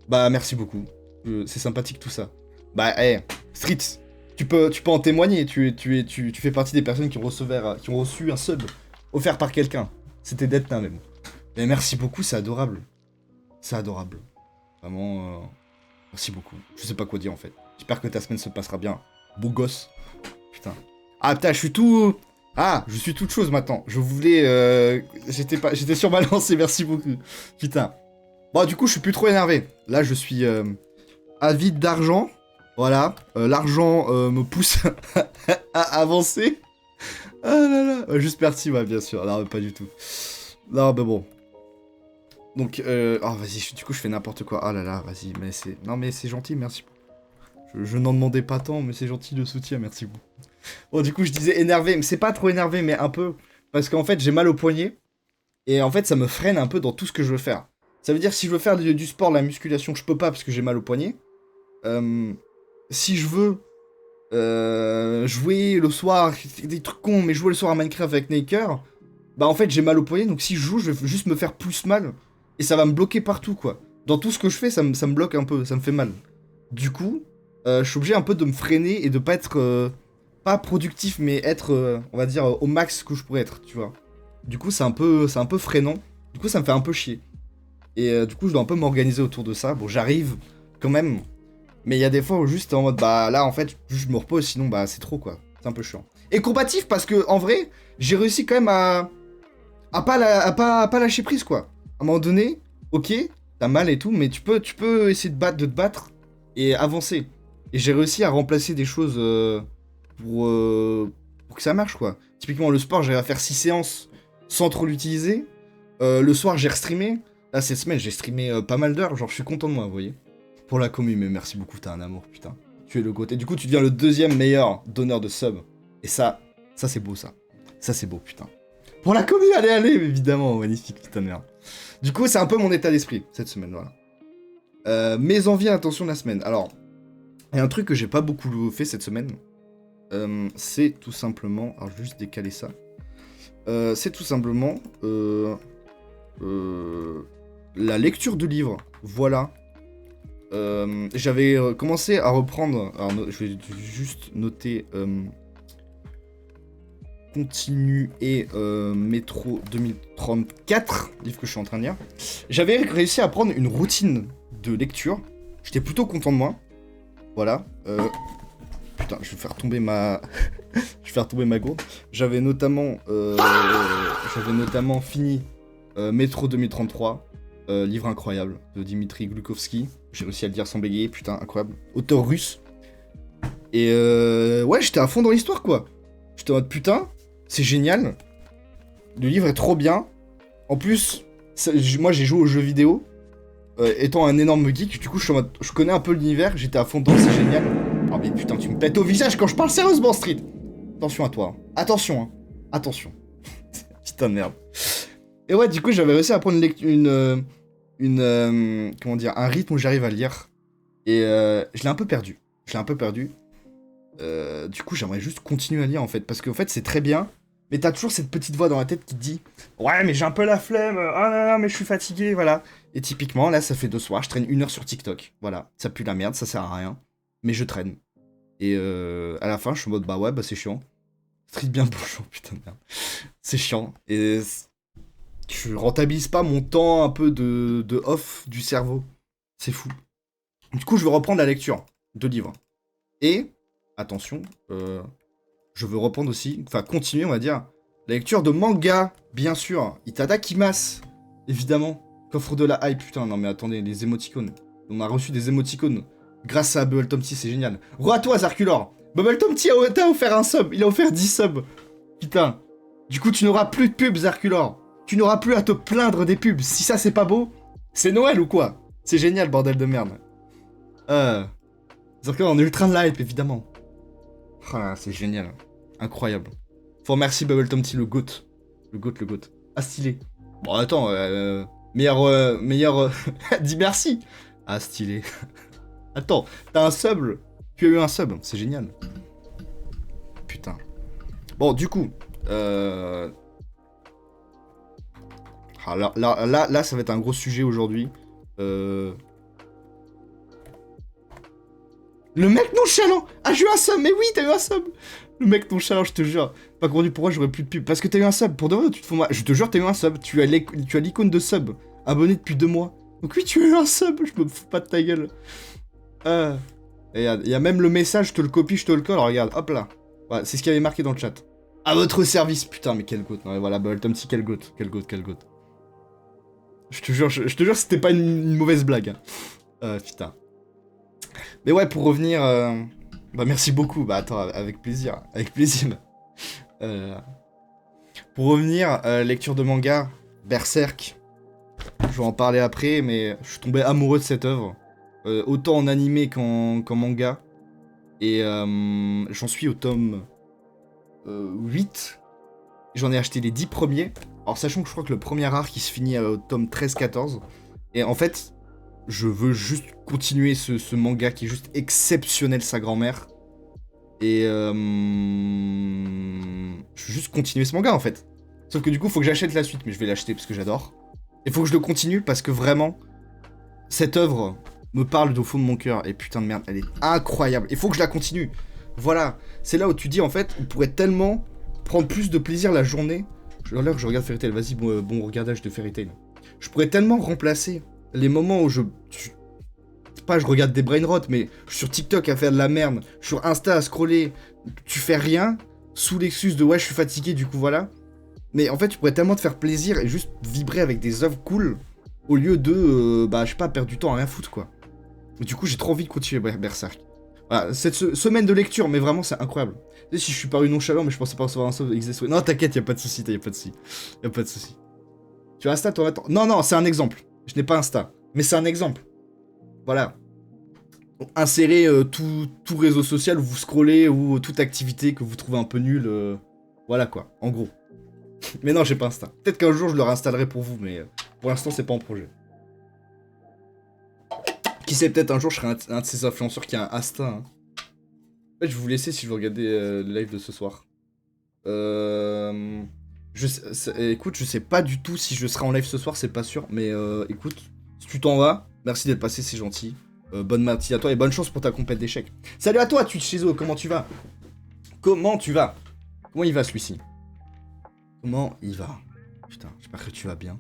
Bah, merci beaucoup. C'est sympathique tout ça. Bah, Street, tu peux en témoigner. Tu fais partie des personnes qui ont reçu un sub offert par quelqu'un. C'était Detna même. Mais merci beaucoup, c'est adorable. C'est adorable. Vraiment, merci beaucoup. Je sais pas quoi dire en fait. J'espère que ta semaine se passera bien. Beau gosse. Putain. Ah putain, je suis toute chose maintenant. Je voulais... J'étais sur ma lancée, merci beaucoup. Putain. Bon, du coup, je suis plus trop énervé. Là, je suis avide d'argent. Voilà. L'argent me pousse à avancer. Ah là là. Juste merci, ouais, bien sûr. Non, pas du tout. Non, mais bon. Donc, oh, vas-y, du coup, je fais n'importe quoi. Ah là là, vas-y, mais c'est... Non, mais c'est gentil, merci. Je n'en demandais pas tant, mais c'est gentil le soutien, merci beaucoup. Bon, du coup, je disais énervé, mais c'est pas trop énervé, mais un peu. Parce qu'en fait, j'ai mal au poignet. Et en fait, ça me freine un peu dans tout ce que je veux faire. Ça veut dire, si je veux faire du sport, de la musculation, je peux pas parce que j'ai mal au poignet. Si je veux jouer le soir, des trucs cons, mais jouer le soir à Minecraft avec Naker, bah en fait, j'ai mal au poignet, donc si je joue, je vais juste me faire plus mal. Et ça va me bloquer partout, quoi. Dans tout ce que je fais, ça me bloque un peu, ça me fait mal. Du coup, je suis obligé un peu de me freiner et de pas être... pas productif, mais être, on va dire, au max que je pourrais être, tu vois. Du coup, c'est un peu freinant. Du coup, ça me fait un peu chier. Et du coup, je dois un peu m'organiser autour de ça. Bon, j'arrive quand même. Mais il y a des fois où juste en mode, bah là, en fait, juste je me repose, sinon, bah c'est trop, quoi. C'est un peu chiant. Et combatif, parce que, en vrai, j'ai réussi quand même à pas lâcher prise, quoi. À un moment donné, ok, t'as mal et tout, mais tu peux essayer de te battre et avancer. Et j'ai réussi à remplacer des choses pour que ça marche, quoi. Typiquement, le sport, j'arrive à faire 6 séances sans trop l'utiliser. Le soir, j'ai restreamé. Là, cette semaine, j'ai streamé pas mal d'heures. Genre, je suis content de moi, vous voyez. Pour la commu, mais merci beaucoup, t'as un amour, putain. Tu es le côté. Du coup, tu deviens le deuxième meilleur donneur de sub. Et ça c'est beau, ça. Ça, c'est beau, putain. Pour la commu, allez, évidemment, magnifique, putain de merde. Du coup, c'est un peu mon état d'esprit, cette semaine, voilà. Mes envies et intentions de la semaine. Alors, il y a un truc que j'ai pas beaucoup fait cette semaine. C'est tout simplement... Alors, je vais juste décaler ça. C'est tout simplement... la lecture de livres. Voilà. J'avais commencé à reprendre... Alors, je vais juste noter... Continue et Métro 2034, livre que je suis en train de lire. J'avais réussi à prendre une routine de lecture. J'étais plutôt content de moi. Voilà. Putain, je vais faire tomber ma... je vais faire tomber ma gourde. J'avais notamment fini Métro 2033, livre incroyable de Dimitri Glukovski. J'ai réussi à le lire sans bégayer, putain, incroyable. Auteur russe. Et ouais, j'étais à fond dans l'histoire, quoi. J'étais en mode putain, c'est génial. Le livre est trop bien. En plus, moi j'ai joué aux jeux vidéo. Étant un énorme geek, du coup je connais un peu l'univers, j'étais à fond dedans, c'est génial. Oh mais putain, tu me pètes au visage quand je parle sérieusement, Street. Attention à toi. Attention, hein. Attention. Putain de merde. Et ouais, du coup j'avais réussi à prendre comment dire, un rythme où j'arrive à lire. Et je l'ai un peu perdu. Du coup j'aimerais juste continuer à lire en fait. Parce qu'en fait c'est très bien. Mais t'as toujours cette petite voix dans la tête qui te dit ouais, mais j'ai un peu la flemme, ah non, mais je suis fatigué, voilà. Et typiquement, là, ça fait 2 soirs, je traîne 1 heure sur TikTok. Voilà, ça pue la merde, ça sert à rien. Mais je traîne. Et à la fin, je suis en mode bah ouais, bah c'est chiant. Street bien bonjour, putain de merde. C'est chiant. Et je rentabilise pas mon temps un peu de off du cerveau. C'est fou. Du coup, je veux reprendre la lecture de livres. Et, attention, je veux reprendre aussi, enfin continuer on va dire, la lecture de manga, bien sûr. Itadakimasu, évidemment. Coffre de la hype, putain, non mais attendez, les émoticônes. On a reçu des émoticônes grâce à Bubble Tom T, c'est génial. Re à toi, Zarkulor. Bubble Tom T t'a offert un sub, il a offert 10 subs. Putain. Du coup, tu n'auras plus de pubs, Zarkulor. Tu n'auras plus à te plaindre des pubs. Si ça, c'est pas beau, c'est Noël ou quoi? C'est génial, bordel de merde. Zarkulor, on est ultra de la hype, évidemment. Ah, c'est génial. Incroyable. Faut remercier Bubble Tom T, le GOAT. Le GOAT. Ah, stylé. Bon, attends, meilleur... dis merci. Ah, stylé. Attends, t'as un sub. Tu as eu un sub, c'est génial. Putain. Bon, du coup... Ah, là, ça va être un gros sujet aujourd'hui. Le mec nonchalant. Ah, j'ai eu un sub, mais oui, t'as eu un sub. Le mec nonchalant, je te jure. Pas compris pourquoi j'aurais plus de pub. Parce que t'as eu un sub. Pour de vrai, tu te fous mal. Je te jure, t'as eu un sub. Tu as l'icône de sub. Abonné depuis 2 mois. Donc oui, tu as eu un sub. Je me fous pas de ta gueule. Et y a même le message, je te le copie, je te le colle. Alors, regarde, hop là. Voilà, c'est ce qu'il y avait marqué dans le chat. À votre service. Putain, mais quel goat. Non, mais voilà, Tom T, quel goat. Je te jure, c'était pas une mauvaise blague. Putain. Mais ouais, pour revenir... Bah merci beaucoup, bah attends, avec plaisir. Pour revenir, lecture de manga, Berserk. Je vais en parler après, mais je suis tombé amoureux de cette œuvre. Autant en animé qu'en manga. Et j'en suis au tome 8. J'en ai acheté les 10 premiers. Alors sachant que je crois que le premier arc il se finit au tome 13-14. Et en fait, je veux juste continuer ce manga qui est juste exceptionnel, sa grand-mère. Et je veux juste continuer ce manga en fait. Sauf que du coup, faut que j'achète la suite, mais je vais l'acheter parce que j'adore. Et faut que je le continue parce que vraiment, cette œuvre me parle au fond de mon cœur. Et putain de merde, elle est incroyable. Il faut que je la continue. Voilà, c'est là où tu dis en fait, on pourrait tellement prendre plus de plaisir la journée. L'heure que je regarde Fairy Tail, vas-y, bon regardage de Fairy Tail. Je pourrais tellement remplacer les moments où je regarde des brain rot, mais je suis sur TikTok à faire de la merde, je suis sur Insta à scroller, tu fais rien, sous l'excuse de ouais, je suis fatigué, du coup voilà. Mais en fait, tu pourrais tellement te faire plaisir et juste vibrer avec des œuvres cool, au lieu de, je sais pas, perdre du temps à rien foutre, quoi. Et du coup, j'ai trop envie de continuer Berserk. Voilà, cette semaine de lecture, mais vraiment, c'est incroyable. Tu sais, si je suis paru nonchalant, mais je pensais pas recevoir un sort XS. Non, t'inquiète, y'a pas de soucis, y'a pas de soucis. Y'a pas de soucis. Tu as Insta, toi, attends. Non, c'est un exemple. Je n'ai pas Insta, mais c'est un exemple. Voilà. Insérez tout réseau social où vous scrollez ou toute activité que vous trouvez un peu nulle. Voilà quoi, en gros. Mais non, j'ai pas Insta. Peut-être qu'un jour je le réinstallerai pour vous, mais pour l'instant c'est pas en projet. Qui sait, peut-être un jour je serai un de ces influenceurs qui a un Insta. Hein. En fait, je vais vous laisser si je veux regarder le live de ce soir. Écoute, je sais pas du tout si je serai en live ce soir, c'est pas sûr. Mais écoute, si tu t'en vas, merci d'être passé, c'est gentil. Bonne matinée à toi et bonne chance pour ta compète d'échecs. Salut à toi, Twitch Chizo, comment tu vas? Comment tu vas? Comment il va celui-ci? Comment il va? Putain, j'espère que tu vas bien.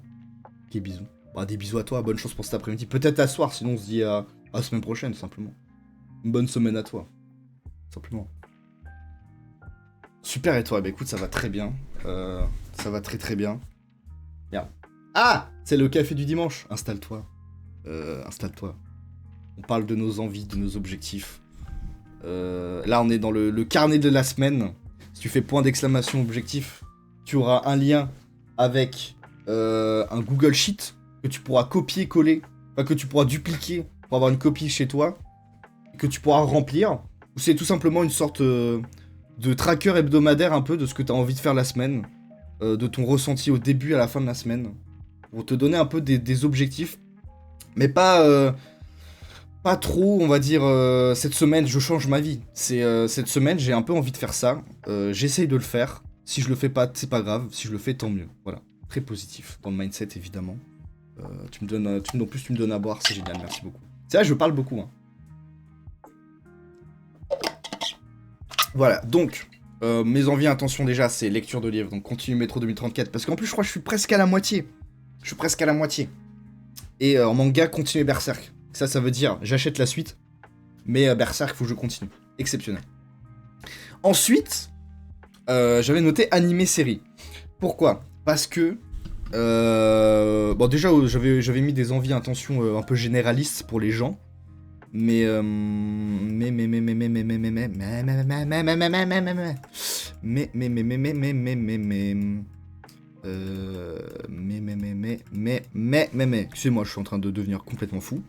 Ok, bisous. Bah, des bisous à toi, bonne chance pour cet après-midi. Peut-être à soir, sinon on se dit à la semaine prochaine, simplement. Une bonne semaine à toi. Simplement. Super, et toi? Bah écoute, ça va très bien. Ça va très très bien. Bien. Ah! C'est le café du dimanche. Installe-toi. Installe-toi. On parle de nos envies, de nos objectifs. Là, on est dans le carnet de la semaine. Si tu fais point d'exclamation objectif, tu auras un lien avec un Google Sheet que tu pourras copier-coller, enfin que tu pourras dupliquer pour avoir une copie chez toi, que tu pourras remplir. C'est tout simplement une sorte de tracker hebdomadaire un peu de ce que tu as envie de faire la semaine, de ton ressenti au début et à la fin de la semaine, pour te donner un peu des objectifs, mais pas trop, on va dire, cette semaine, je change ma vie. Cette semaine, j'ai un peu envie de faire ça. J'essaye de le faire. Si je le fais pas, c'est pas grave. Si je le fais, tant mieux. Voilà. Très positif dans le mindset, évidemment. Tu me donnes à boire, c'est génial, merci beaucoup. C'est vrai, je parle beaucoup. Hein. Voilà, donc, mes envies et intentions déjà, c'est lecture de livres. Donc, continue Métro 2034. Parce qu'en plus, je crois que je suis presque à la moitié. Et en manga, continuer Berserk. Ça veut dire, j'achète la suite, mais Berserk, faut que je continue. Exceptionnel. Ensuite, j'avais noté animé-série. Pourquoi? Parce que, bon déjà, j'avais mis des envies, intentions un peu généralistes pour les gens, mais excusez-moi, je suis en train de devenir complètement fou.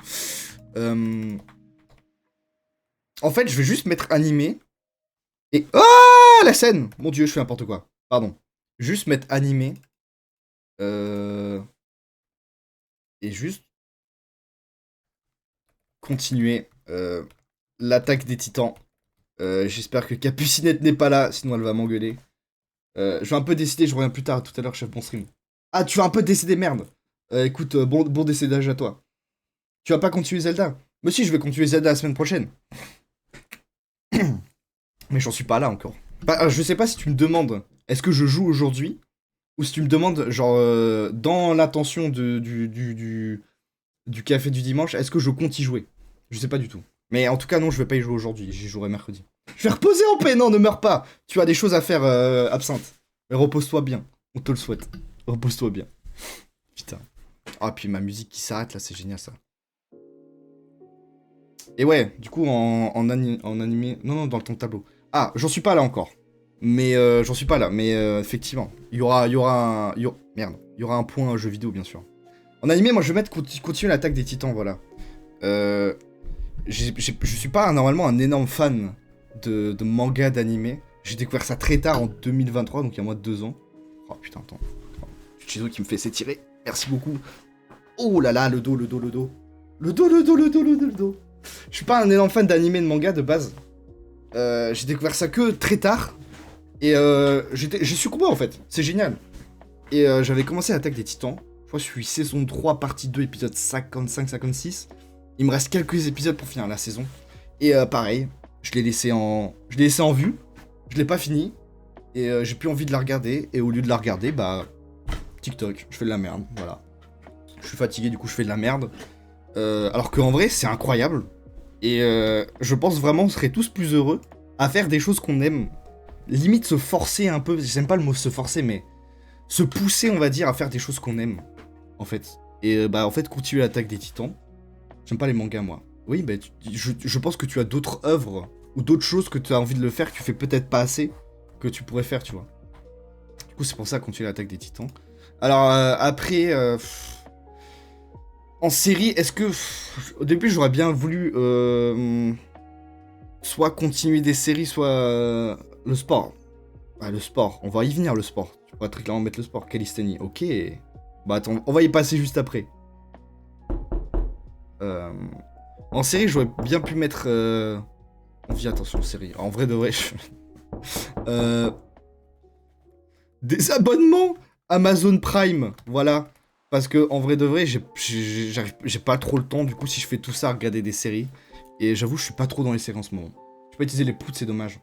En fait, je vais juste mettre animé. Et... Oh, la scène! Mon dieu, je fais n'importe quoi. Pardon. Juste mettre animé. Et juste... continuer l'attaque des titans. J'espère que Capucinette n'est pas là, sinon elle va m'engueuler. Je vais un peu décider, je reviens plus tard, tout à l'heure, chef bon stream. Ah, tu vas un peu décéder, merde. Écoute, bon décédage à toi. Tu vas pas continuer Zelda? Mais si, je vais continuer Zelda la semaine prochaine. Mais j'en suis pas là encore. Bah, je sais pas si tu me demandes, est-ce que je joue aujourd'hui? Ou si tu me demandes, genre, dans l'intention du café du dimanche, est-ce que je compte y jouer? Je sais pas du tout. Mais en tout cas, non, je vais pas y jouer aujourd'hui, j'y jouerai mercredi. Je vais reposer en paix, non, ne meurs pas. Tu as des choses à faire, Absinthe. Mais repose-toi bien, on te le souhaite. Repose-toi bien. Putain. Ah, puis ma musique qui s'arrête là, c'est génial ça. Et ouais, du coup, en animé... Non, dans ton tableau. Ah, j'en suis pas là encore. Mais j'en suis pas là, mais effectivement. Il y aura un point jeu vidéo, bien sûr. En animé, moi, je vais mettre continuer l'attaque des titans, voilà. Je suis pas normalement un énorme fan de manga, d'animé. J'ai découvert ça très tard en 2023, donc il y a moins de 2 ans. Oh putain, attends. Chizo qui me fait s'étirer. Merci beaucoup. Oh là là, le dos, le dos, le dos. Le dos, le dos, le dos, le dos, le dos. Je suis pas un énorme fan d'animé de manga de base. J'ai découvert ça que très tard. Et j'ai succombé en fait. C'est génial. Et j'avais commencé l'Attaque des Titans. Je crois que je suis saison 3, partie 2, épisode 55-56. Il me reste quelques épisodes pour finir la saison. Et pareil, je l'ai laissé en vue. Je l'ai pas fini. Et j'ai plus envie de la regarder. Et au lieu de la regarder, bah... TikTok, je fais de la merde, voilà. Je suis fatigué, du coup je fais de la merde. Alors qu'en vrai, c'est incroyable. Et je pense vraiment qu'on serait tous plus heureux à faire des choses qu'on aime. Limite se forcer un peu, j'aime pas le mot se forcer, mais se pousser, on va dire, à faire des choses qu'on aime, en fait. Et bah en fait, continuer l'Attaque des Titans. J'aime pas les mangas, moi. Oui, bah je pense que tu as d'autres œuvres ou d'autres choses que tu as envie de le faire que tu fais peut-être pas assez, que tu pourrais faire, tu vois. Du coup, c'est pour ça continuer l'Attaque des Titans. Alors, après... en série, est-ce que... au début, j'aurais bien voulu... soit continuer des séries, soit... le sport. Ah, le sport. On va y venir, le sport. Tu pourrais très clairement mettre le sport. Calisthénie. Ok. Bah attends, on va y passer juste après. En série, j'aurais bien pu mettre... On vit, attention, série. En vrai de vrai... Des abonnements Amazon Prime, voilà. Parce que en vrai de vrai, j'ai pas trop le temps, du coup, si je fais tout ça, à regarder des séries. Et j'avoue, je suis pas trop dans les séries en ce moment. Je peux pas utiliser les poutres, c'est dommage.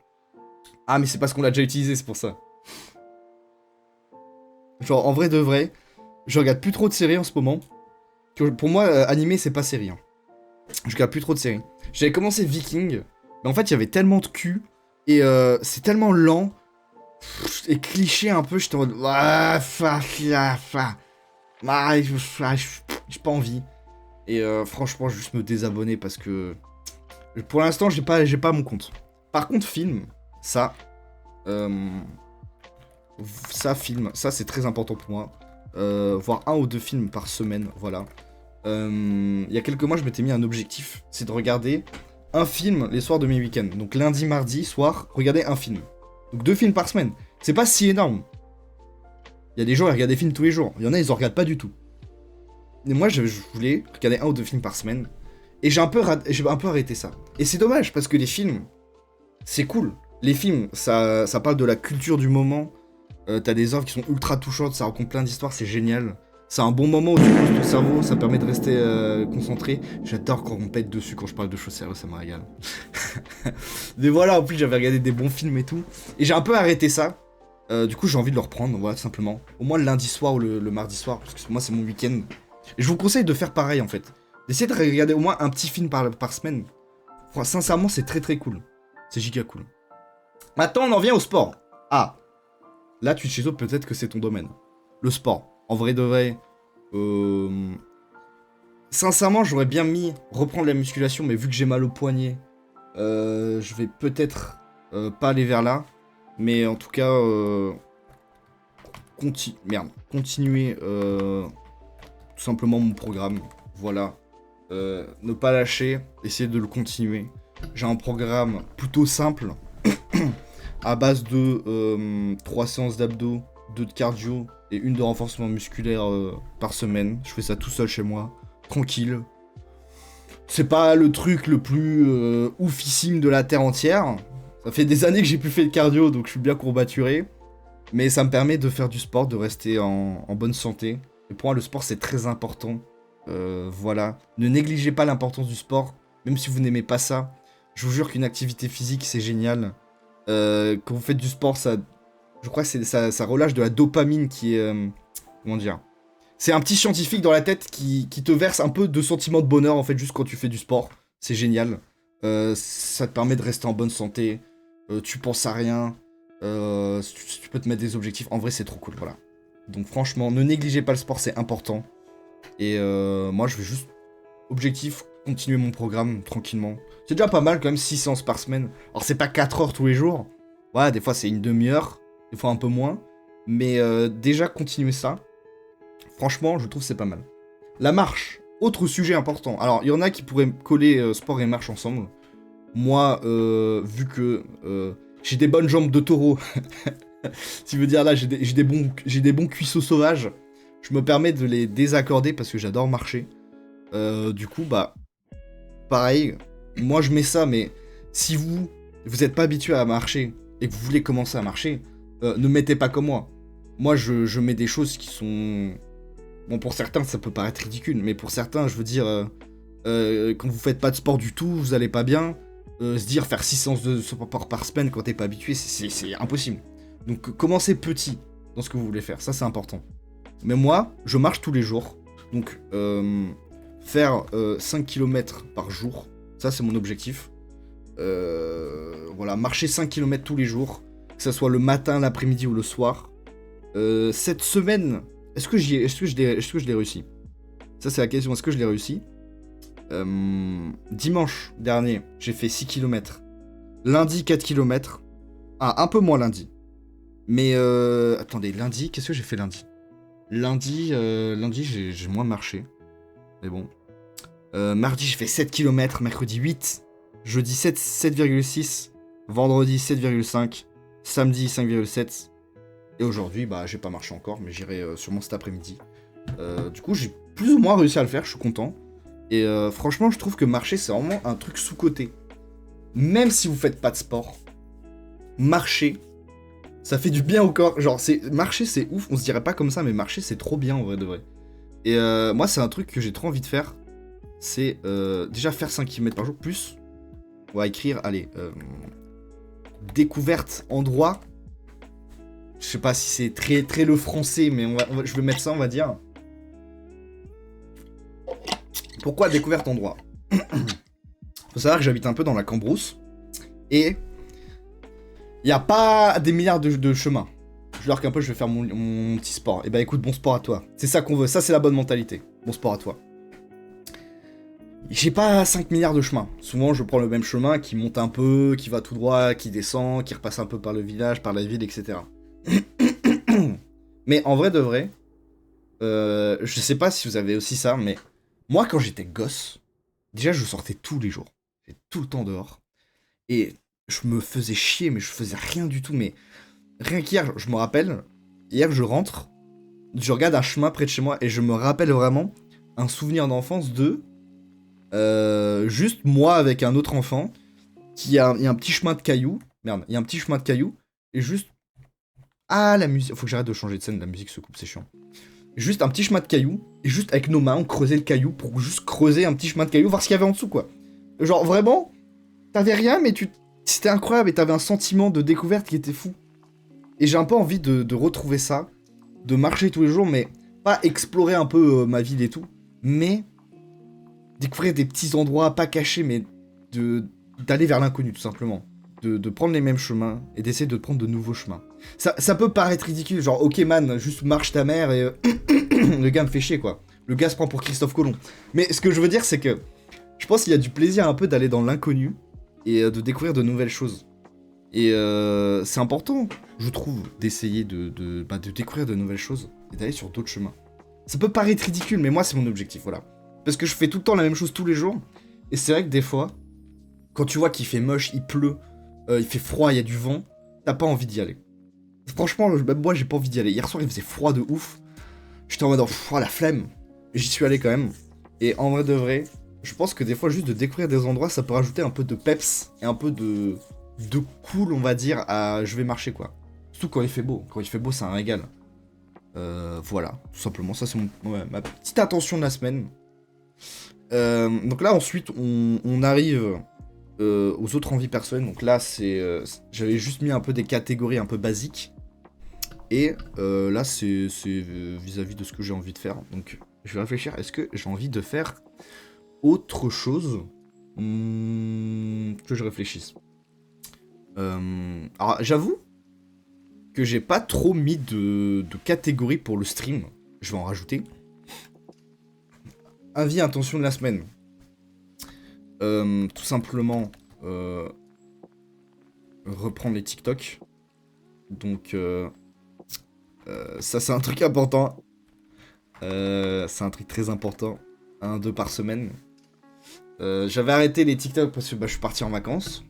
Ah, mais c'est parce qu'on l'a déjà utilisé, c'est pour ça. Genre, en vrai de vrai, je regarde plus trop de séries en ce moment. Pour moi, animé, c'est pas série. Hein. Je regarde plus trop de séries. J'avais commencé Viking, mais en fait, il y avait tellement de cul. Et c'est tellement lent. Et cliché un peu, j'étais en mode... j'ai pas envie. Et franchement, juste me désabonner parce que... Pour l'instant, j'ai pas mon compte. Par contre, film, ça... film, ça c'est très important pour moi. Voir 1 ou 2 films par semaine, voilà. Il y a quelques mois, je m'étais mis un objectif, c'est de regarder un film les soirs de mes week-ends. Donc lundi, mardi, soir, regarder un film. Donc 2 films par semaine. C'est pas si énorme. Il y a des gens qui regardent des films tous les jours. Il y en a, ils en regardent pas du tout. Et moi, je voulais regarder 1 ou 2 films par semaine. Et j'ai un peu arrêté ça. Et c'est dommage, parce que les films, c'est cool. Les films, ça parle de la culture du moment. T'as des œuvres qui sont ultra touchantes, ça raconte plein d'histoires, c'est génial. C'est un bon moment où tu poses ton cerveau, ça permet de rester concentré. J'adore quand on pète dessus quand je parle de choses sérieuses, ça me régale. Mais voilà, en plus j'avais regardé des bons films et tout. Et j'ai un peu arrêté ça. Du coup j'ai envie de le reprendre, voilà, tout simplement. Au moins le lundi soir ou le mardi soir, parce que moi c'est mon week-end. Et je vous conseille de faire pareil en fait. D'essayer de regarder au moins un petit film par semaine. Enfin, sincèrement, c'est très très cool. C'est giga cool. Maintenant, on en vient au sport. Ah, là, Twitch chez eux, peut-être que c'est ton domaine. Le sport. En vrai de vrai. Sincèrement, j'aurais bien mis reprendre la musculation, mais vu que j'ai mal au poignet, je vais peut-être pas aller vers là. Mais en tout cas, continuer tout simplement mon programme. Voilà. Ne pas lâcher, essayer de le continuer. J'ai un programme plutôt simple, à base de 3 séances d'abdos, 2 de cardio et 1 de renforcement musculaire par semaine. Je fais ça tout seul chez moi, tranquille. C'est pas le truc le plus oufissime de la terre entière. Ça fait des années que j'ai plus fait de cardio, donc je suis bien courbaturé. Mais ça me permet de faire du sport, de rester en bonne santé. Et pour moi, le sport, c'est très important. Voilà. Ne négligez pas l'importance du sport, même si vous n'aimez pas ça. Je vous jure qu'une activité physique, c'est génial. Quand vous faites du sport, je crois que ça relâche de la dopamine qui est... comment dire ? C'est un petit scientifique dans la tête qui te verse un peu de sentiments de bonheur, en fait, juste quand tu fais du sport. C'est génial. Ça te permet de rester en bonne santé. Tu penses à rien. Tu peux te mettre des objectifs. En vrai, c'est trop cool, voilà. Donc franchement, ne négligez pas le sport, c'est important. Et moi, je vais juste... Objectif, continuer mon programme tranquillement. C'est déjà pas mal quand même, 6 séances par semaine. Alors c'est pas 4 heures tous les jours. Ouais, des fois c'est une demi-heure, des fois un peu moins. Mais déjà continuer ça, franchement, je trouve que c'est pas mal. La marche, autre sujet important. Alors il y en a qui pourraient coller sport et marche ensemble. Moi, vu que j'ai des bonnes jambes de taureau, tu veux dire là, j'ai des bons cuisseaux sauvages, je me permets de les désaccorder parce que j'adore marcher. Du coup, bah, pareil, moi je mets ça, mais si vous êtes pas habitué à marcher et que vous voulez commencer à marcher, ne mettez pas comme moi. Moi, je mets des choses qui sont... Bon, pour certains, ça peut paraître ridicule, mais pour certains, je veux dire, quand vous faites pas de sport du tout, vous allez pas bien, se dire faire 6 séances de sport par semaine quand t'es pas habitué, c'est impossible. Donc, commencez petit dans ce que vous voulez faire, ça c'est important. Mais moi, je marche tous les jours, donc faire 5 km par jour, ça c'est mon objectif. Voilà, marcher 5 km tous les jours, que ce soit le matin, l'après-midi ou le soir. Cette semaine, est-ce que je l'ai réussi? Ça c'est la question, est-ce que je l'ai réussi? Dimanche dernier, j'ai fait 6 km. Lundi, 4 km. Ah, un peu moins lundi. Mais attendez, lundi, qu'est-ce que j'ai fait lundi? Lundi j'ai moins marché. Mais bon. Mardi, j'ai fait 7 km. Mercredi, 8. Jeudi, 7,6. Vendredi, 7,5. Samedi, 5,7. Et aujourd'hui, bah, j'ai pas marché encore, mais j'irai sûrement cet après-midi. Du coup, j'ai plus ou moins réussi à le faire, je suis content. Et franchement, je trouve que marcher, c'est vraiment un truc sous-coté. Même si vous faites pas de sport, marcher, ça fait du bien au corps. Genre, marcher, c'est ouf. On se dirait pas comme ça, mais marcher, c'est trop bien en vrai de vrai. Et moi, c'est un truc que j'ai trop envie de faire. C'est déjà faire 5 km par jour, plus. On va écrire, allez, découverte endroit. Je sais pas si c'est très, très le français, mais je vais mettre ça, on va dire. Pourquoi découverte endroit? Faut savoir que j'habite un peu dans la Cambrousse. Et il n'y a pas des milliards de chemins. Je leur qu'un peu, je vais faire mon petit sport. Et bah écoute, bon sport à toi. C'est ça qu'on veut, ça c'est la bonne mentalité. Bon sport à toi. J'ai pas 5 milliards de chemins. Souvent, je prends le même chemin qui monte un peu, qui va tout droit, qui descend, qui repasse un peu par le village, par la ville, etc. Mais en vrai de vrai, je sais pas si vous avez aussi ça, mais moi quand j'étais gosse, déjà je sortais tous les jours. J'étais tout le temps dehors. Et je me faisais chier, mais je faisais rien du tout. Mais rien qu'hier, je me rappelle, hier je rentre, je regarde un chemin près de chez moi et je me rappelle vraiment un souvenir d'enfance de juste moi avec un autre enfant il y a un petit chemin de cailloux. Merde, il y a un petit chemin de cailloux et juste... Ah, la musique... Faut que j'arrête de changer de scène, la musique se coupe, c'est chiant. Juste un petit chemin de cailloux et juste avec nos mains, on creusait le caillou pour juste creuser un petit chemin de cailloux, voir ce qu'il y avait en dessous, quoi. Genre, vraiment, t'avais rien, mais c'était incroyable et t'avais un sentiment de découverte qui était fou. Et j'ai un peu envie de retrouver ça, de marcher tous les jours, mais pas explorer un peu ma ville et tout, mais découvrir des petits endroits pas cachés, mais d'aller vers l'inconnu, tout simplement. De prendre les mêmes chemins et d'essayer de prendre de nouveaux chemins. Ça peut paraître ridicule, genre, ok man, juste marche ta mère et le gars me fait chier, quoi. Le gars se prend pour Christophe Colomb. Mais ce que je veux dire, c'est que je pense qu'il y a du plaisir un peu d'aller dans l'inconnu et de découvrir de nouvelles choses. Et c'est important, je trouve, d'essayer de découvrir de nouvelles choses et d'aller sur d'autres chemins. Ça peut paraître ridicule, mais moi, c'est mon objectif, voilà. Parce que je fais tout le temps la même chose tous les jours. Et c'est vrai que des fois, quand tu vois qu'il fait moche, il pleut, il fait froid, il y a du vent, t'as pas envie d'y aller. Franchement, même moi, j'ai pas envie d'y aller. Hier soir, il faisait froid de ouf. J'étais en mode, la flemme. J'y suis allé quand même. Et en vrai de vrai, je pense que des fois, juste de découvrir des endroits, ça peut rajouter un peu de peps et un peu de cool, on va dire, à je vais marcher, quoi. Surtout quand il fait beau. Quand il fait beau, c'est un régal. Voilà, tout simplement. Ça, c'est ma petite attention de la semaine. Donc là, ensuite, on arrive aux autres envies personnelles. Donc là, j'avais juste mis un peu des catégories un peu basiques. Et là, c'est vis-à-vis de ce que j'ai envie de faire. Donc, je vais réfléchir. Est-ce que j'ai envie de faire autre chose que je réfléchisse. Alors, j'avoue que j'ai pas trop mis de catégories pour le stream. Je vais en rajouter. Avis, intention de la semaine. Tout simplement reprendre les TikTok. Donc ça c'est un truc important. C'est un truc très important. 1-2 par semaine. J'avais arrêté les TikTok parce que bah, je suis parti en vacances.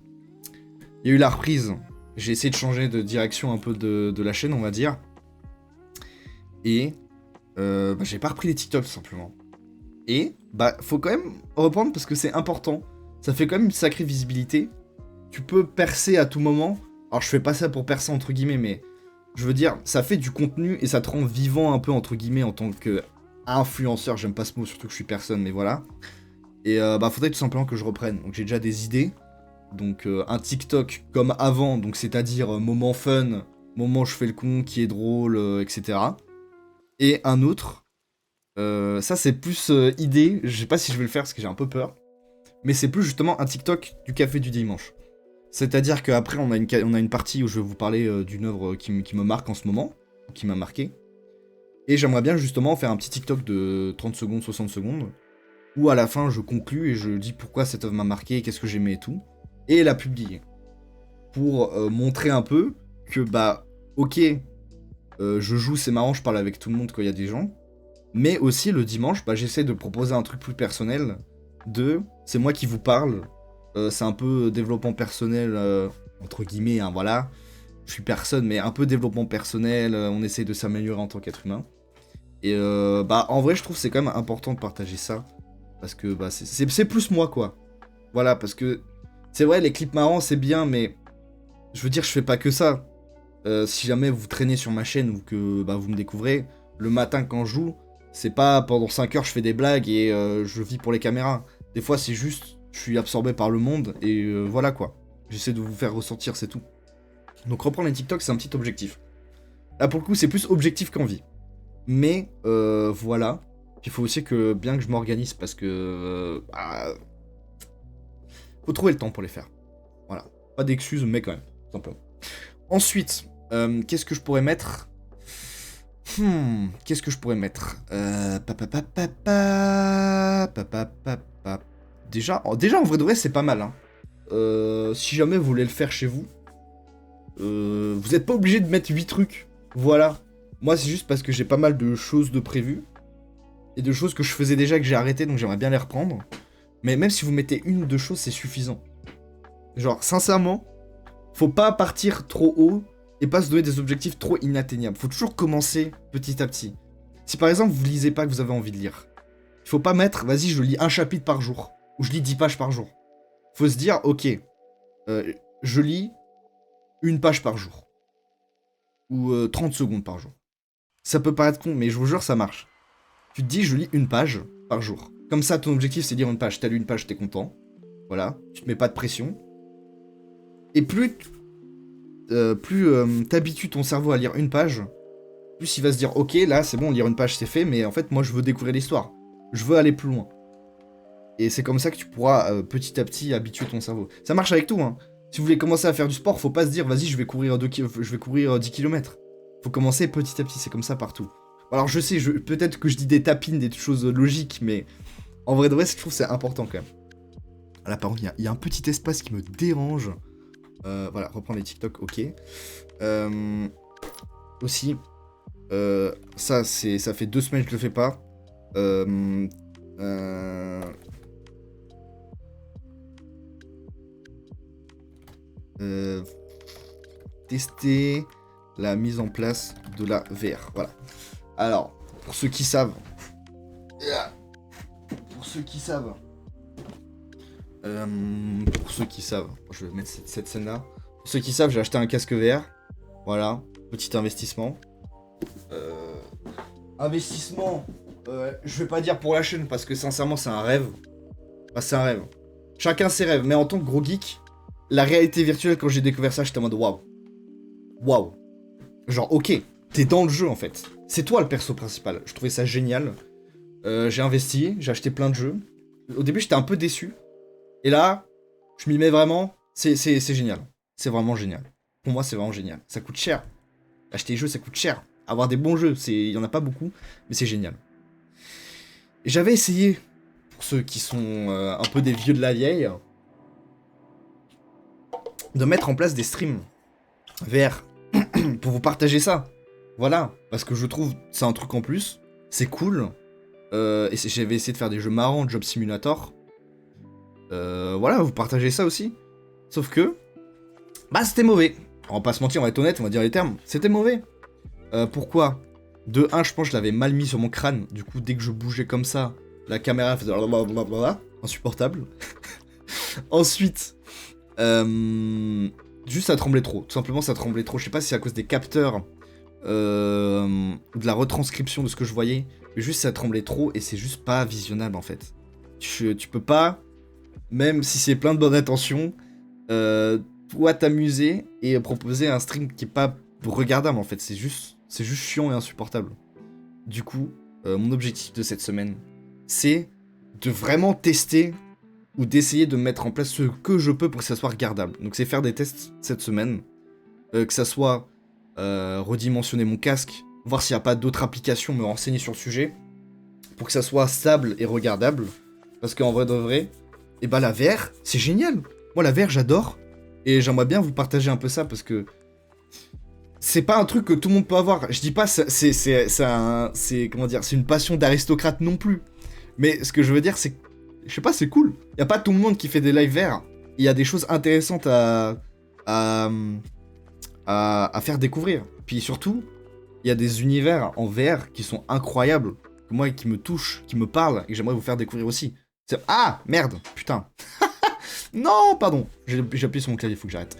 Il y a eu la reprise. J'ai essayé de changer de direction un peu de la chaîne, on va dire. Et bah, j'ai pas repris les TikTok tout simplement. Et bah faut quand même reprendre parce que c'est important. Ça fait quand même une sacrée visibilité. Tu peux percer à tout moment. Alors je fais pas ça pour percer entre guillemets, mais je veux dire, ça fait du contenu et ça te rend vivant un peu entre guillemets en tant que influenceur. J'aime pas ce mot, surtout que je suis personne, mais voilà. Et bah faudrait tout simplement que je reprenne. Donc j'ai déjà des idées. Donc un TikTok comme avant, donc c'est-à-dire moment fun, moment où je fais le con, qui est drôle, etc. Et un autre, ça c'est plus idée, je sais pas si je vais le faire parce que j'ai un peu peur, mais c'est plus justement un TikTok du café du dimanche. C'est-à-dire qu'après on a une partie où je vais vous parler d'une œuvre qui me marque en ce moment, qui m'a marqué, et j'aimerais bien justement faire un petit TikTok de 30 secondes, 60 secondes, où à la fin je conclus et je dis pourquoi cette œuvre m'a marqué, qu'est-ce que j'aimais et tout, et la publier. Pour montrer un peu que bah ok, je joue, c'est marrant, je parle avec tout le monde quand il y a des gens, mais aussi le dimanche, bah, j'essaie de proposer un truc plus personnel, c'est moi qui vous parle, c'est un peu développement personnel, entre guillemets, hein, voilà, je suis personne, mais un peu développement personnel, on essaie de s'améliorer en tant qu'être humain, et bah en vrai je trouve que c'est quand même important de partager ça, parce que bah, c'est plus moi quoi, voilà, parce que c'est vrai les clips marrants c'est bien, mais je veux dire je fais pas que ça. Si jamais vous traînez sur ma chaîne ou que bah, vous me découvrez, le matin quand je joue, c'est pas pendant 5 heures je fais des blagues et je vis pour les caméras. Des fois c'est juste, je suis absorbé par le monde et voilà quoi. J'essaie de vous faire ressentir, c'est tout. Donc reprendre les TikTok c'est un petit objectif. Là pour le coup c'est plus objectif qu'envie. Mais voilà. Il faut aussi que bien que je m'organise parce que bah, faut trouver le temps pour les faire. Voilà. Pas d'excuses mais quand même, tout simplement. Ensuite, qu'est-ce que je pourrais mettre Qu'est-ce que je pourrais mettre Déjà, en vrai de vrai, c'est pas mal. Hein. Si jamais vous voulez le faire chez vous, vous n'êtes pas obligé de mettre 8 trucs. Voilà. Moi, c'est juste parce que j'ai pas mal de choses de prévues. Et de choses que je faisais déjà que j'ai arrêté, donc j'aimerais bien les reprendre. Mais même si vous mettez une ou deux choses, c'est suffisant. Genre, sincèrement, faut pas partir trop haut et pas se donner des objectifs trop inatteignables. Faut toujours commencer petit à petit. Si par exemple vous lisez pas que vous avez envie de lire, il faut pas mettre vas-y je lis un chapitre par jour ou je lis 10 pages par jour. Faut se dire ok, je lis une page par jour ou 30 secondes par jour. Ça peut paraître con mais je vous jure ça marche. Tu te dis je lis une page par jour. Comme ça ton objectif c'est lire une page. T'as lu une page, t'es content. Voilà, tu te mets pas de pression. Et plus t'habitues ton cerveau à lire une page, plus il va se dire ok là c'est bon lire une page c'est fait, mais en fait moi je veux découvrir l'histoire, je veux aller plus loin. Et c'est comme ça que tu pourras petit à petit habituer ton cerveau. Ça marche avec tout hein. Si vous voulez commencer à faire du sport, faut pas se dire vas-y je vais courir 10 km. Faut commencer petit à petit, c'est comme ça partout. Alors je sais, peut-être que je dis des tapines, des choses logiques, mais en vrai de vrai je trouve que c'est important quand même. Là par contre il y a un petit espace qui me dérange. Voilà, reprendre les TikTok, ok. Aussi, ça fait 2 semaines que je le fais pas. Tester la mise en place de la VR. Voilà. Alors, pour ceux qui savent, pour ceux qui savent, je vais mettre cette scène-là. Pour ceux qui savent, j'ai acheté un casque VR. Voilà, petit investissement. Investissement, je vais pas dire pour la chaîne parce que sincèrement, c'est un rêve. Bah, c'est un rêve. Chacun ses rêves, mais en tant que gros geek, la réalité virtuelle, quand j'ai découvert ça, j'étais en mode waouh. Waouh. Genre, ok, t'es dans le jeu en fait. C'est toi le perso principal. Je trouvais ça génial. J'ai investi, j'ai acheté plein de jeux. Au début, j'étais un peu déçu. Et là, je m'y mets vraiment. C'est génial. C'est vraiment génial. Pour moi, c'est vraiment génial. Ça coûte cher. Acheter des jeux, ça coûte cher. Avoir des bons jeux, il y en a pas beaucoup, mais c'est génial. Et j'avais essayé, pour ceux qui sont un peu des vieux de la vieille, de mettre en place des streams VR pour vous partager ça. Voilà, parce que je trouve c'est un truc en plus, c'est cool. Et j'avais essayé de faire des jeux marrants, Job Simulator. Voilà, vous partagez ça aussi. Sauf que, bah c'était mauvais. On va pas se mentir, on va être honnête, on va dire les termes. C'était mauvais. Pourquoi? De 1, je pense que je l'avais mal mis sur mon crâne. Du coup, dès que je bougeais comme ça, la caméra faisait blablabla, insupportable. Ensuite, juste ça tremblait trop. Tout simplement, ça tremblait trop. Je sais pas si c'est à cause des capteurs ou de la retranscription de ce que je voyais. Mais juste ça tremblait trop et c'est juste pas visionnable en fait. Tu peux pas, même si c'est plein de bonnes intentions, toi t'amuser et proposer un stream qui est pas regardable en fait. C'est juste chiant et insupportable. Du coup, mon objectif de cette semaine, c'est de vraiment tester ou d'essayer de mettre en place ce que je peux pour que ça soit regardable. Donc c'est faire des tests cette semaine, que ça soit redimensionner mon casque, voir s'il n'y a pas d'autres applications, me renseigner sur le sujet, pour que ça soit stable et regardable. Parce qu'en vrai de vrai, et bah la VR, c'est génial. Moi la VR j'adore, et j'aimerais bien vous partager un peu ça, parce que c'est pas un truc que tout le monde peut avoir. Je dis pas c'est comment dire, c'est une passion d'aristocrate non plus. Mais ce que je veux dire c'est, je sais pas, c'est cool. Y a pas tout le monde qui fait des live VR. Il y a des choses intéressantes à faire découvrir. Puis surtout, il y a des univers en VR qui sont incroyables, que moi qui me touchent, qui me parlent et que j'aimerais vous faire découvrir aussi. Ah merde, putain. Non, pardon. J'ai appuyé sur mon clavier, faut que j'arrête.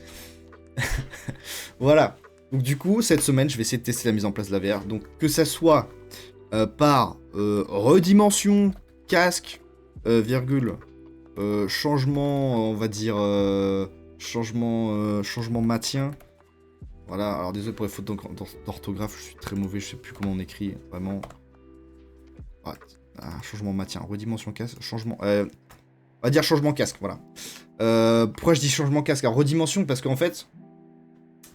Voilà. Donc du coup, cette semaine, je vais essayer de tester la mise en place de la VR. Donc que ça soit par redimension, casque, virgule, changement, on va dire, changement maintien. Voilà, alors désolé pour les fautes d'orthographe, je suis très mauvais, je sais plus comment on écrit, vraiment. Changement maintien, redimension casque, changement... on va dire changement casque, voilà. Pourquoi je dis changement casque? Alors redimension, parce qu'en fait...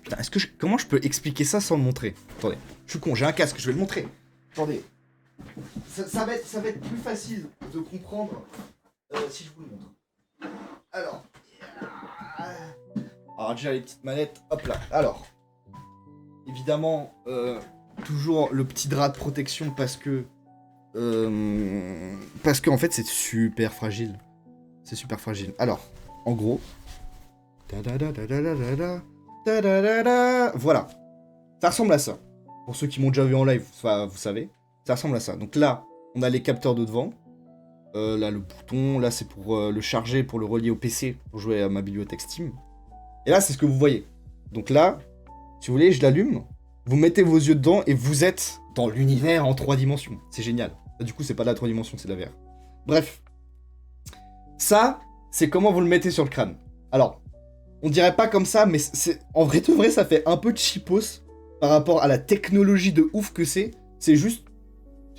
Putain, comment je peux expliquer ça sans le montrer? Attendez, je suis con, j'ai un casque, je vais le montrer. Attendez. Ça va être plus facile de comprendre si je vous le montre. Alors déjà les petites manettes, hop là. Alors, évidemment, toujours le petit drap de protection parce que en fait c'est super fragile. C'est super fragile. Alors, en gros, voilà. Ça ressemble à ça. Pour ceux qui m'ont déjà vu en live, vous savez, ça ressemble à ça. Donc là, on a les capteurs de devant. Là, le bouton, là c'est pour le charger, pour le relier au PC, pour jouer à ma bibliothèque Steam. Et là, c'est ce que vous voyez. Donc là, si vous voulez, je l'allume, vous mettez vos yeux dedans et vous êtes dans l'univers en 3 dimensions. C'est génial. Du coup, c'est pas de la 3 dimensions, c'est de la VR. Bref. Ça, c'est comment vous le mettez sur le crâne. Alors, on dirait pas comme ça, mais en vrai de vrai, ça fait un peu cheapos par rapport à la technologie de ouf que c'est. C'est juste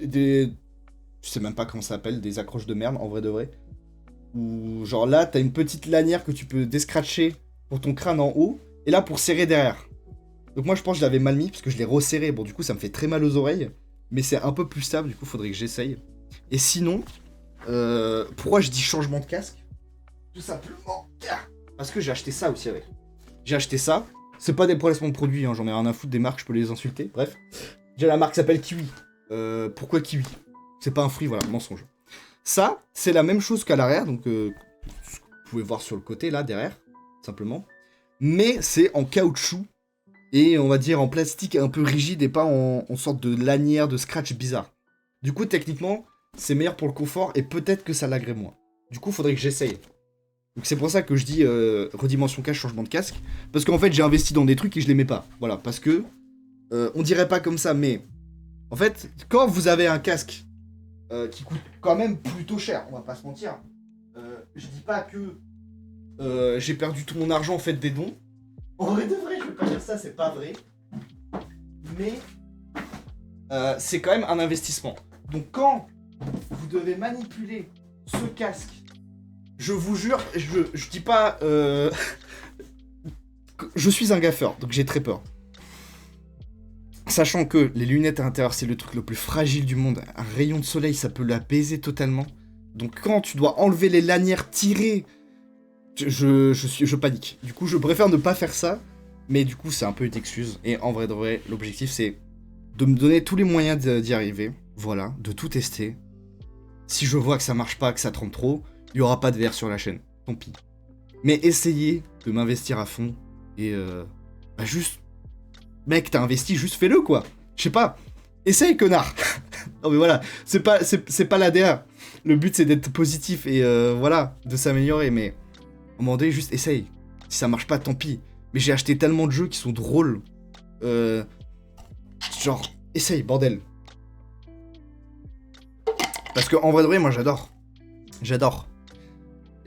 des... Je sais même pas comment ça s'appelle, des accroches de merde, en vrai de vrai. Ou genre là, t'as une petite lanière que tu peux descratcher pour ton crâne en haut, et là pour serrer derrière. Donc moi je pense que je l'avais mal mis, parce que je l'ai resserré. Bon du coup ça me fait très mal aux oreilles, mais c'est un peu plus stable, du coup faudrait que j'essaye. Et sinon, pourquoi je dis changement de casque? Tout simplement parce que j'ai acheté ça aussi avec. J'ai acheté ça, c'est pas des placements de produits, hein, j'en ai rien à foutre des marques, je peux les insulter, bref. J'ai la marque qui s'appelle Kiwi. Pourquoi Kiwi? C'est pas un fruit, voilà, mensonge. Ça, c'est la même chose qu'à l'arrière, donc vous pouvez voir sur le côté, là, derrière, simplement. Mais c'est en caoutchouc, et on va dire en plastique un peu rigide, et pas en sorte de lanière, de scratch bizarre. Du coup, techniquement, c'est meilleur pour le confort, et peut-être que ça l'aggrave moins. Du coup, faudrait que j'essaye. Donc c'est pour ça que je dis redimension casque, changement de casque, parce qu'en fait, j'ai investi dans des trucs et je les mets pas. Voilà, parce que, on dirait pas comme ça, mais... En fait, quand vous avez un casque qui coûte quand même plutôt cher, on va pas se mentir. Je dis pas que j'ai perdu tout mon argent en fait des dons. En vrai de vrai, je vais pas dire ça, c'est pas vrai. Mais c'est quand même un investissement. Donc quand vous devez manipuler ce casque, je vous jure, je dis pas... je suis un gaffeur, donc j'ai très peur. Sachant que les lunettes à l'intérieur, c'est le truc le plus fragile du monde. Un rayon de soleil, ça peut la baiser totalement. Donc quand tu dois enlever les lanières tirées, je panique. Du coup, je préfère ne pas faire ça. Mais du coup, c'est un peu une excuse. Et en vrai de vrai, l'objectif, c'est de me donner tous les moyens d'y arriver. Voilà, de tout tester. Si je vois que ça marche pas, que ça trempe trop, il y aura pas de VR sur la chaîne. Tant pis. Mais essayez de m'investir à fond. Et bah juste... Mec, t'as investi, juste fais-le, quoi. Je sais pas. Essaye, connard. Non mais voilà, c'est pas l'ADA. Le but, c'est d'être positif et voilà, de s'améliorer. Mais à un moment donné, juste essaye. Si ça marche pas, tant pis. Mais j'ai acheté tellement de jeux qui sont drôles. Genre, essaye, bordel. Parce que en vrai de vrai, moi j'adore. J'adore.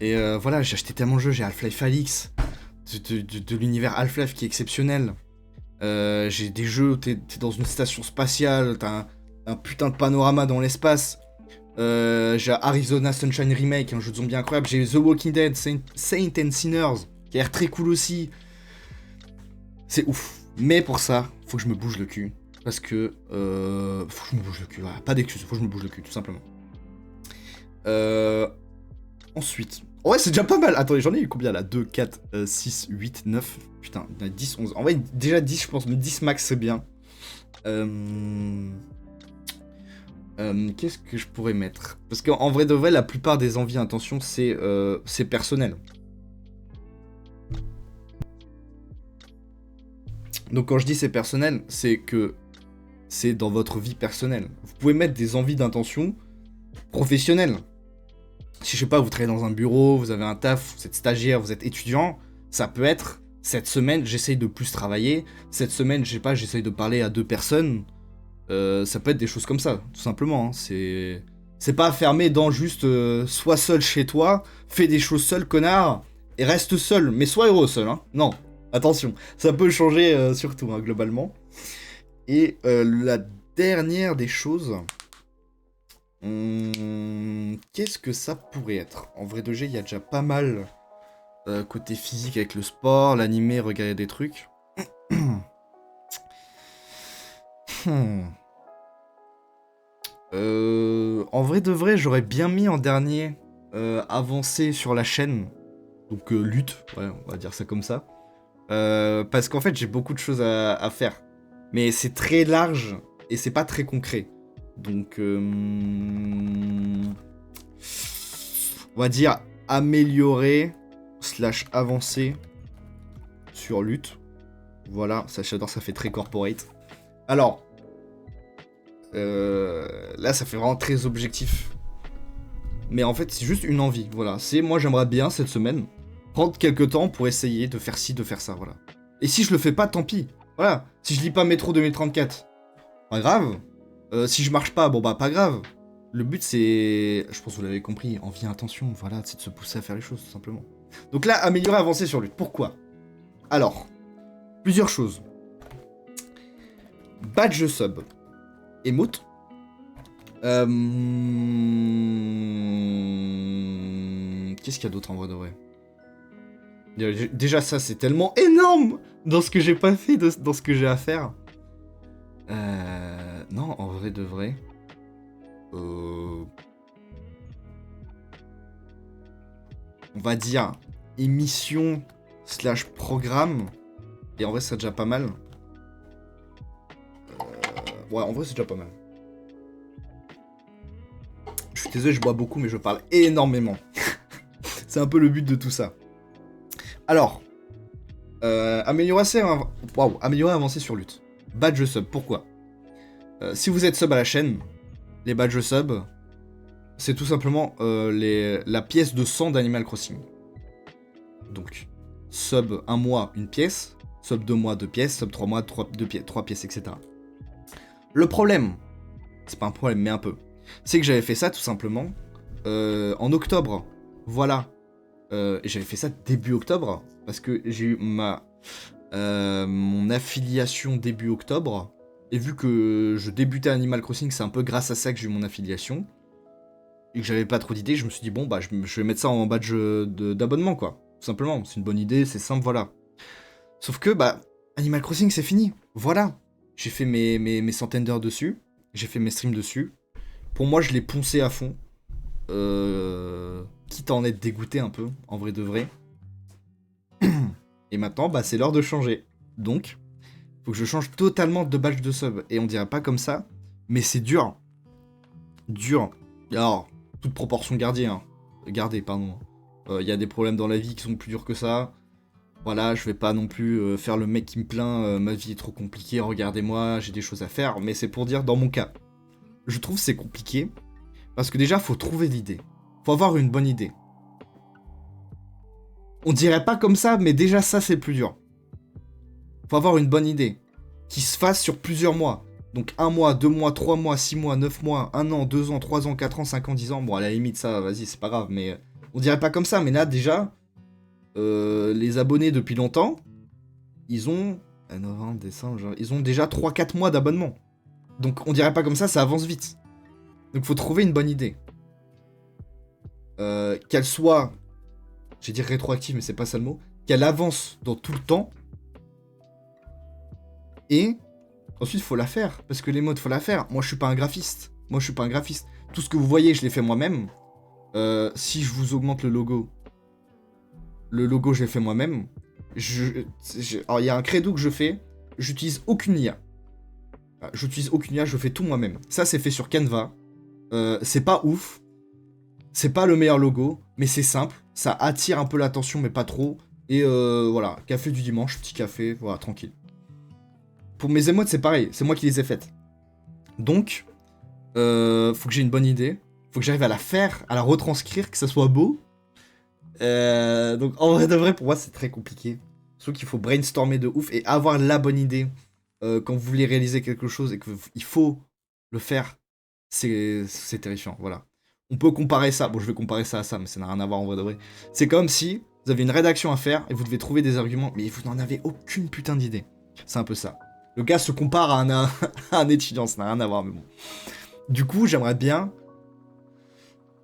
Et voilà, j'ai acheté tellement de jeux. J'ai Half-Life Alyx. De l'univers Half-Life qui est exceptionnel. J'ai des jeux où t'es dans une station spatiale. T'as un putain de panorama dans l'espace. J'ai Arizona Sunshine Remake, un jeu de zombie incroyable. J'ai The Walking Dead, Saint and Sinners, qui a l'air très cool aussi. C'est ouf. Mais pour ça, faut que je me bouge le cul. Parce que... faut que je me bouge le cul, voilà. Pas d'excuses, faut que je me bouge le cul, tout simplement. Ensuite... Ouais, c'est déjà pas mal. Attendez, j'en ai eu combien là? 2, 4, 6, 8, 9... Putain, il y en a 10, 11... En vrai, déjà 10, je pense, mais 10 max, c'est bien. Qu'est-ce que je pourrais mettre? Parce qu'en vrai de vrai, la plupart des envies et intentions, c'est personnel. Donc quand je dis c'est personnel, c'est que c'est dans votre vie personnelle. Vous pouvez mettre des envies d'intention professionnelles. Si je sais pas, vous travaillez dans un bureau, vous avez un taf, vous êtes stagiaire, vous êtes étudiant, ça peut être, cette semaine, j'essaye de plus travailler, cette semaine, je sais pas, j'essaye de parler à 2 personnes, ça peut être des choses comme ça, tout simplement, hein. C'est pas fermé dans juste, sois seul chez toi, fais des choses seul, connard, et reste seul, mais sois heureux seul, hein, non, attention, ça peut changer surtout, hein, globalement. Et la dernière des choses... qu'est-ce que ça pourrait être? En vrai de G, il y a déjà pas mal côté physique avec le sport, l'animé, regarder des trucs. En vrai de vrai, j'aurais bien mis en dernier avancé sur la chaîne. Donc lutte, ouais, on va dire ça comme ça. Parce qu'en fait, j'ai beaucoup de choses à faire. Mais c'est très large et c'est pas très concret. Donc, on va dire améliorer / avancer sur lutte. Voilà, ça j'adore, ça fait très corporate. Alors, là ça fait vraiment très objectif. Mais en fait c'est juste une envie, voilà. C'est moi j'aimerais bien cette semaine prendre quelques temps pour essayer de faire ci, de faire ça, voilà. Et si je le fais pas, tant pis. Voilà, si je lis pas Métro 2034, pas grave. Si je marche pas, bon bah pas grave. Le but c'est, je pense que vous l'avez compris, envie, intention, voilà, c'est de se pousser à faire les choses tout simplement. Donc là, améliorer, avancer sur lutte. Pourquoi? Alors, plusieurs choses. Badge sub. Emote. Qu'est-ce qu'il y a d'autre en vrai de vrai? Déjà ça c'est tellement énorme dans ce que j'ai pas fait, dans ce que j'ai à faire. Non, en vrai de vrai. On va dire émission / programme. Et en vrai, c'est déjà pas mal. Ouais, en vrai, c'est déjà pas mal. Je suis désolé, je bois beaucoup, mais je parle énormément. C'est un peu le but de tout ça. Alors, améliorer, avancer sur lutte. Badge sub, pourquoi? Si vous êtes sub à la chaîne, les badges sub, c'est tout simplement la pièce de sang d'Animal Crossing. Donc, sub 1 mois, une pièce, sub 2 mois, 2 pièces, sub 3 mois, 3 pièces, etc. Le problème, c'est pas un problème, mais un peu, c'est que j'avais fait ça tout simplement en octobre. Voilà. Et j'avais fait ça début octobre, parce que j'ai eu mon affiliation début octobre. Et vu que je débutais Animal Crossing, c'est un peu grâce à ça que j'ai eu mon affiliation. Et que j'avais pas trop d'idées, je me suis dit, bon, bah, je vais mettre ça en badge d'abonnement, quoi. Tout simplement, c'est une bonne idée, c'est simple, voilà. Sauf que, bah, Animal Crossing, c'est fini. Voilà. J'ai fait mes centaines d'heures dessus. J'ai fait mes streams dessus. Pour moi, je l'ai poncé à fond. Quitte à en être dégoûté un peu, en vrai de vrai. Et maintenant, bah, c'est l'heure de changer. Donc... faut que je change totalement de badge de sub. Et on dirait pas comme ça, mais c'est dur. Dur. Alors, toute proportion gardée, hein. Gardez, pardon. Il y a des problèmes dans la vie qui sont plus durs que ça. Voilà, je vais pas non plus faire le mec qui me plaint, ma vie est trop compliquée, regardez-moi, j'ai des choses à faire. Mais c'est pour dire, dans mon cas, je trouve c'est compliqué. Parce que déjà, faut trouver l'idée. Faut avoir une bonne idée. On dirait pas comme ça, mais déjà ça, c'est plus dur. Faut avoir une bonne idée. Qui se fasse sur plusieurs mois. Donc 1 mois, 2 mois, 3 mois, 6 mois, 9 mois, 1 an, 2 ans, 3 ans, 4 ans, 5 ans, 10 ans. Bon, à la limite, ça, vas-y, c'est pas grave. Mais on dirait pas comme ça. Mais là, déjà, les abonnés depuis longtemps, ils ont... novembre, décembre, genre, ils ont déjà 3-4 mois d'abonnement. Donc on dirait pas comme ça avance vite. Donc faut trouver une bonne idée. Qu'elle soit... J'ai dit rétroactive, mais c'est pas ça le mot. Qu'elle avance dans tout le temps. Et... ensuite, faut la faire. Parce que les modes, faut la faire. Moi, je suis pas un graphiste. Tout ce que vous voyez, je l'ai fait moi-même. Si je vous augmente le logo, je l'ai fait moi-même. Alors, il y a un credo que je fais. J'utilise aucune IA. Je fais tout moi-même. Ça, c'est fait sur Canva. C'est pas ouf. C'est pas le meilleur logo, mais c'est simple. Ça attire un peu l'attention, mais pas trop. Et voilà, café du dimanche, petit café, voilà, tranquille. Pour mes émotes, c'est pareil. C'est moi qui les ai faites. Donc, faut que j'ai une bonne idée. Faut que j'arrive à la faire, à la retranscrire, que ça soit beau. Donc, en vrai de vrai, pour moi, c'est très compliqué. Surtout qu'il faut brainstormer de ouf et avoir la bonne idée quand vous voulez réaliser quelque chose et qu'il faut le faire. C'est terrifiant, voilà. On peut comparer ça. Bon, je vais comparer ça à ça, mais ça n'a rien à voir en vrai de vrai. C'est comme si vous avez une rédaction à faire et vous devez trouver des arguments, mais vous n'en avez aucune putain d'idée. C'est un peu ça. Le gars se compare à un étudiant, ça n'a rien à voir, mais bon. Du coup, j'aimerais bien...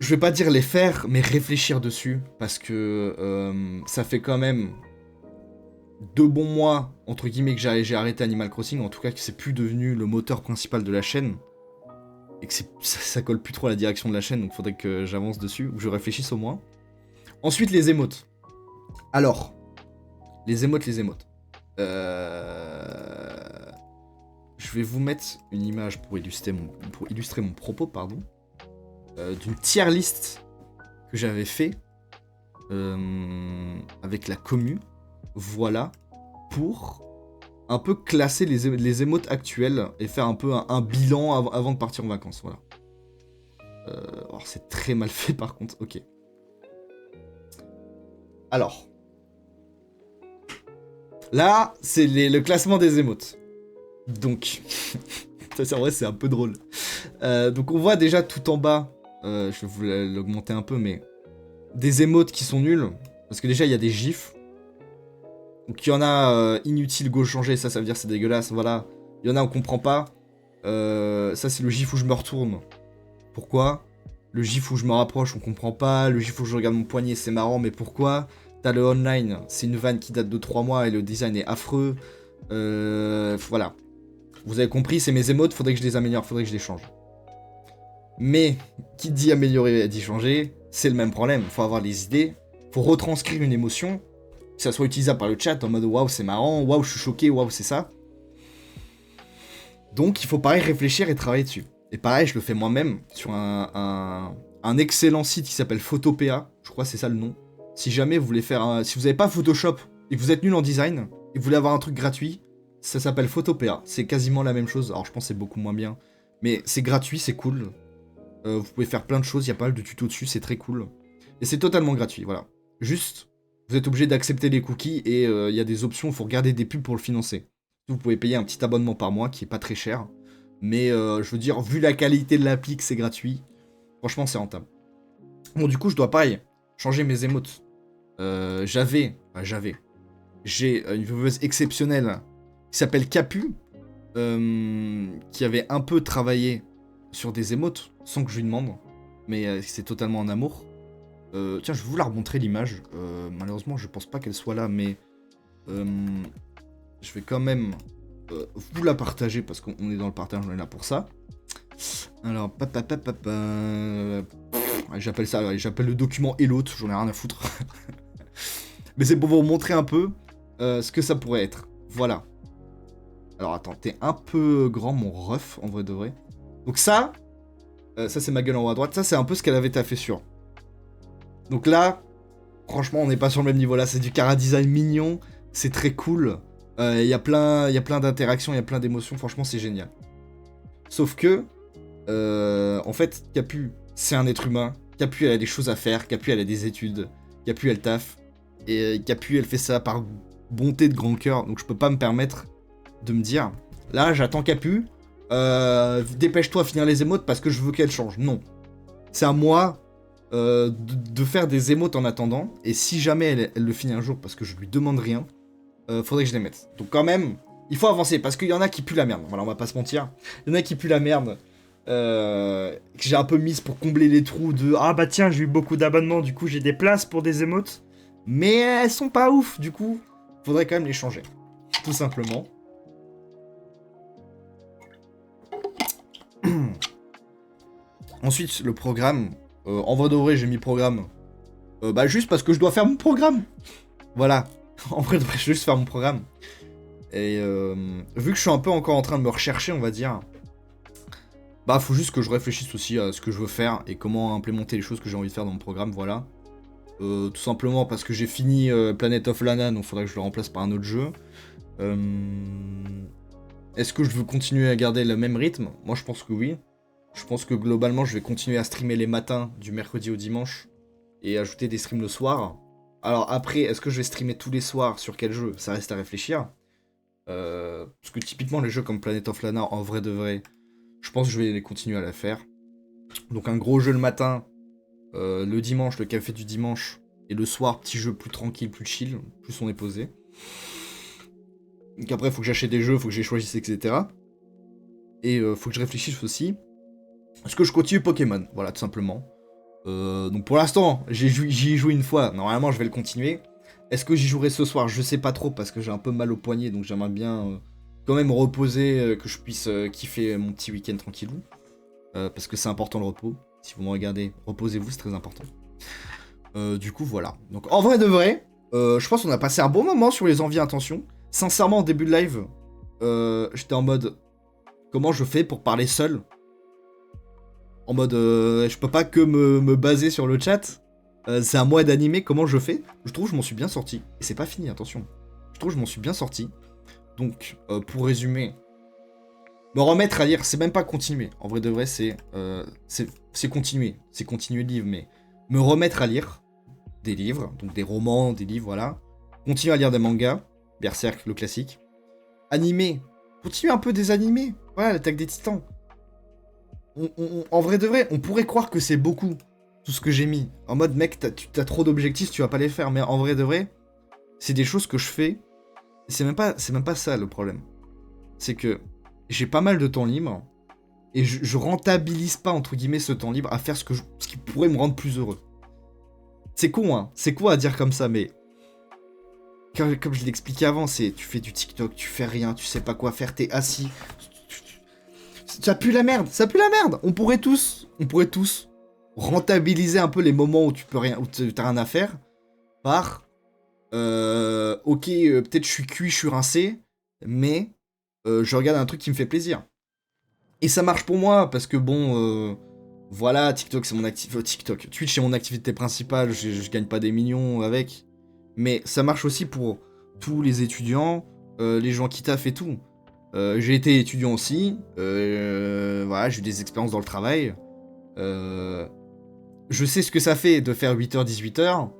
Je vais pas dire les faire, mais réfléchir dessus, parce que ça fait quand même 2 bons mois, entre guillemets, que j'ai arrêté Animal Crossing, en tout cas que c'est plus devenu le moteur principal de la chaîne, et que ça colle plus trop à la direction de la chaîne, donc faudrait que j'avance dessus, ou que je réfléchisse au moins. Ensuite, les émotes. Alors, les émotes. Je vais vous mettre une image pour illustrer mon propos, pardon. D'une tier list que j'avais fait avec la commu, voilà, pour un peu classer les émotes actuelles et faire un peu un bilan avant de partir en vacances, voilà. Alors c'est très mal fait par contre, ok. Alors, là, c'est le classement des émotes. Donc, en vrai c'est un peu drôle. Donc on voit déjà tout en bas, je vais vous l'augmenter un peu, mais des émotes qui sont nuls. Parce que déjà, il y a des gifs. Donc il y en a inutile, gauche changer, ça veut dire c'est dégueulasse, voilà. Il y en a on comprend pas. Ça c'est le gif où je me retourne. Pourquoi? Le gif où je me rapproche, on comprend pas. Le gif où je regarde mon poignet, c'est marrant, mais pourquoi? T'as le online, c'est une vanne qui date de 3 mois et le design est affreux. Voilà. Vous avez compris, c'est mes émotes, faudrait que je les améliore, faudrait que je les change. Mais, qui dit améliorer dit changer, c'est le même problème. Faut avoir les idées, faut retranscrire une émotion, que ça soit utilisable par le chat en mode waouh c'est marrant, waouh je suis choqué, waouh c'est ça. Donc il faut pareil réfléchir et travailler dessus. Et pareil, je le fais moi-même sur un excellent site qui s'appelle Photopea, je crois que c'est ça le nom. Si jamais vous voulez faire si vous n'avez pas Photoshop et que vous êtes nul en design et que vous voulez avoir un truc gratuit, ça s'appelle Photopea. C'est quasiment la même chose. Alors je pense que c'est beaucoup moins bien, mais c'est gratuit, c'est cool. Vous pouvez faire plein de choses, il y a pas mal de tutos dessus, c'est très cool. Et c'est totalement gratuit, voilà. Juste, vous êtes obligé d'accepter les cookies et il y a des options, il faut regarder des pubs pour le financer. Vous pouvez payer un petit abonnement par mois qui est pas très cher. Mais je veux dire, vu la qualité de l'appli que c'est gratuit, franchement c'est rentable. Bon du coup je dois pareil, changer mes émotes. J'ai une veuveuse exceptionnelle qui s'appelle Capu, qui avait un peu travaillé sur des émotes, sans que je lui demande, mais c'est totalement en amour. Tiens, je vais vous la remontrer l'image. Malheureusement, je pense pas qu'elle soit là, mais je vais quand même vous la partager parce qu'on est dans le partage, on est là pour ça. Alors, j'appelle le document et l'autre, j'en ai rien à foutre. Mais c'est pour vous montrer un peu ce que ça pourrait être. Voilà. Alors attends, t'es un peu grand mon ref en vrai de vrai. Donc ça c'est ma gueule en haut à droite, ça c'est un peu ce qu'elle avait taffé sur. Donc là, franchement, on n'est pas sur le même niveau là. C'est du chara-design mignon, c'est très cool. Il y a plein d'interactions, il y a plein d'émotions. Franchement, c'est génial. Sauf que, en fait, Capu, c'est un être humain. Capu, elle a des choses à faire. Capu, elle a des études. Capu, elle taffe. Et Capu, elle fait ça par bonté de grand cœur. Donc je peux pas me permettre de me dire, là, j'attends Capu. Dépêche-toi à finir les émotes parce que je veux qu'elle change. Non. C'est à moi de faire des émotes en attendant. Et si jamais elle le finit un jour parce que je lui demande rien, faudrait que je les mette. Donc quand même, il faut avancer parce qu'il y en a qui puent la merde. Voilà, on va pas se mentir. Il y en a qui puent la merde. Que j'ai un peu mise pour combler les trous de ah bah tiens, j'ai eu beaucoup d'abonnements, du coup j'ai des places pour des émotes. Mais elles sont pas ouf, du coup, faudrait quand même les changer. Tout simplement. Ensuite, le programme. En vrai de vrai, j'ai mis programme. Bah juste parce que je dois faire mon programme. Voilà. En vrai de vrai, je vais juste faire mon programme. Et vu que je suis un peu encore en train de me rechercher, on va dire. Bah faut juste que je réfléchisse aussi à ce que je veux faire et comment implémenter les choses que j'ai envie de faire dans mon programme, voilà. Tout simplement parce que j'ai fini Planet of Lana, donc faudrait que je le remplace par un autre jeu. Est-ce que je veux continuer à garder le même rythme? Moi je pense que oui. Je pense que globalement je vais continuer à streamer les matins du mercredi au dimanche et ajouter des streams le soir. Alors après, est-ce que je vais streamer tous les soirs sur quel jeu? Ça reste à réfléchir. Parce que typiquement les jeux comme Planet of Lana, en vrai de vrai, je pense que je vais les continuer à la faire. Donc un gros jeu le matin, le dimanche, le café du dimanche, et le soir, petit jeu plus tranquille, plus chill, plus on est posé. Donc après, faut que j'achète des jeux, faut que je les choisisse, etc. Et faut que je réfléchisse aussi. Est-ce que je continue Pokémon? Voilà, tout simplement. Donc pour l'instant, j'y ai joué une fois. Normalement, je vais le continuer. Est-ce que j'y jouerai ce soir? Je sais pas trop parce que j'ai un peu mal au poignet, donc j'aimerais bien quand même reposer, que je puisse kiffer mon petit week-end tranquillou. Parce que c'est important le repos. Si vous me regardez, reposez-vous, c'est très important. Du coup, voilà. Donc en vrai de vrai, je pense qu'on a passé un bon moment sur les envies et intentions. Sincèrement, au début de live, j'étais en mode comment je fais pour parler seul? En mode, je peux pas que me baser sur le chat. C'est à moi d'animer comment je fais. Je trouve que je m'en suis bien sorti. Et c'est pas fini, attention. Je trouve que je m'en suis bien sorti. Donc, pour résumer, me remettre à lire, c'est même pas continuer. En vrai de vrai, c'est continuer. C'est continuer le livre, mais me remettre à lire des livres, donc des romans, des livres, voilà. Continuer à lire des mangas, Berserk, le classique. Animer, continuer un peu des animés. Voilà, l'Attaque des Titans. En vrai de vrai, on pourrait croire que c'est beaucoup, tout ce que j'ai mis. En mode, mec, t'as trop d'objectifs, tu vas pas les faire. Mais en vrai de vrai, c'est des choses que je fais. C'est même pas ça le problème. C'est que j'ai pas mal de temps libre. Et je rentabilise pas, entre guillemets, ce temps libre à faire ce qui pourrait me rendre plus heureux. C'est con, hein. C'est quoi à dire comme ça, mais... Comme je l'expliquais avant, c'est... Tu fais du TikTok, tu fais rien, tu sais pas quoi faire, t'es assis... Ça pue la merde, ça pue la merde. On pourrait tous rentabiliser un peu les moments où tu peux rien, où t'as rien à faire par ok, peut-être je suis cuit, je suis rincé, mais je regarde un truc qui me fait plaisir. Et ça marche pour moi parce que bon, voilà, TikTok c'est mon TikTok, Twitch c'est mon activité principale, je gagne pas des millions avec, mais ça marche aussi pour tous les étudiants, les gens qui taffent et tout. J'ai été étudiant aussi, voilà, j'ai eu des expériences dans le travail. Je sais ce que ça fait de faire 8h, 18h,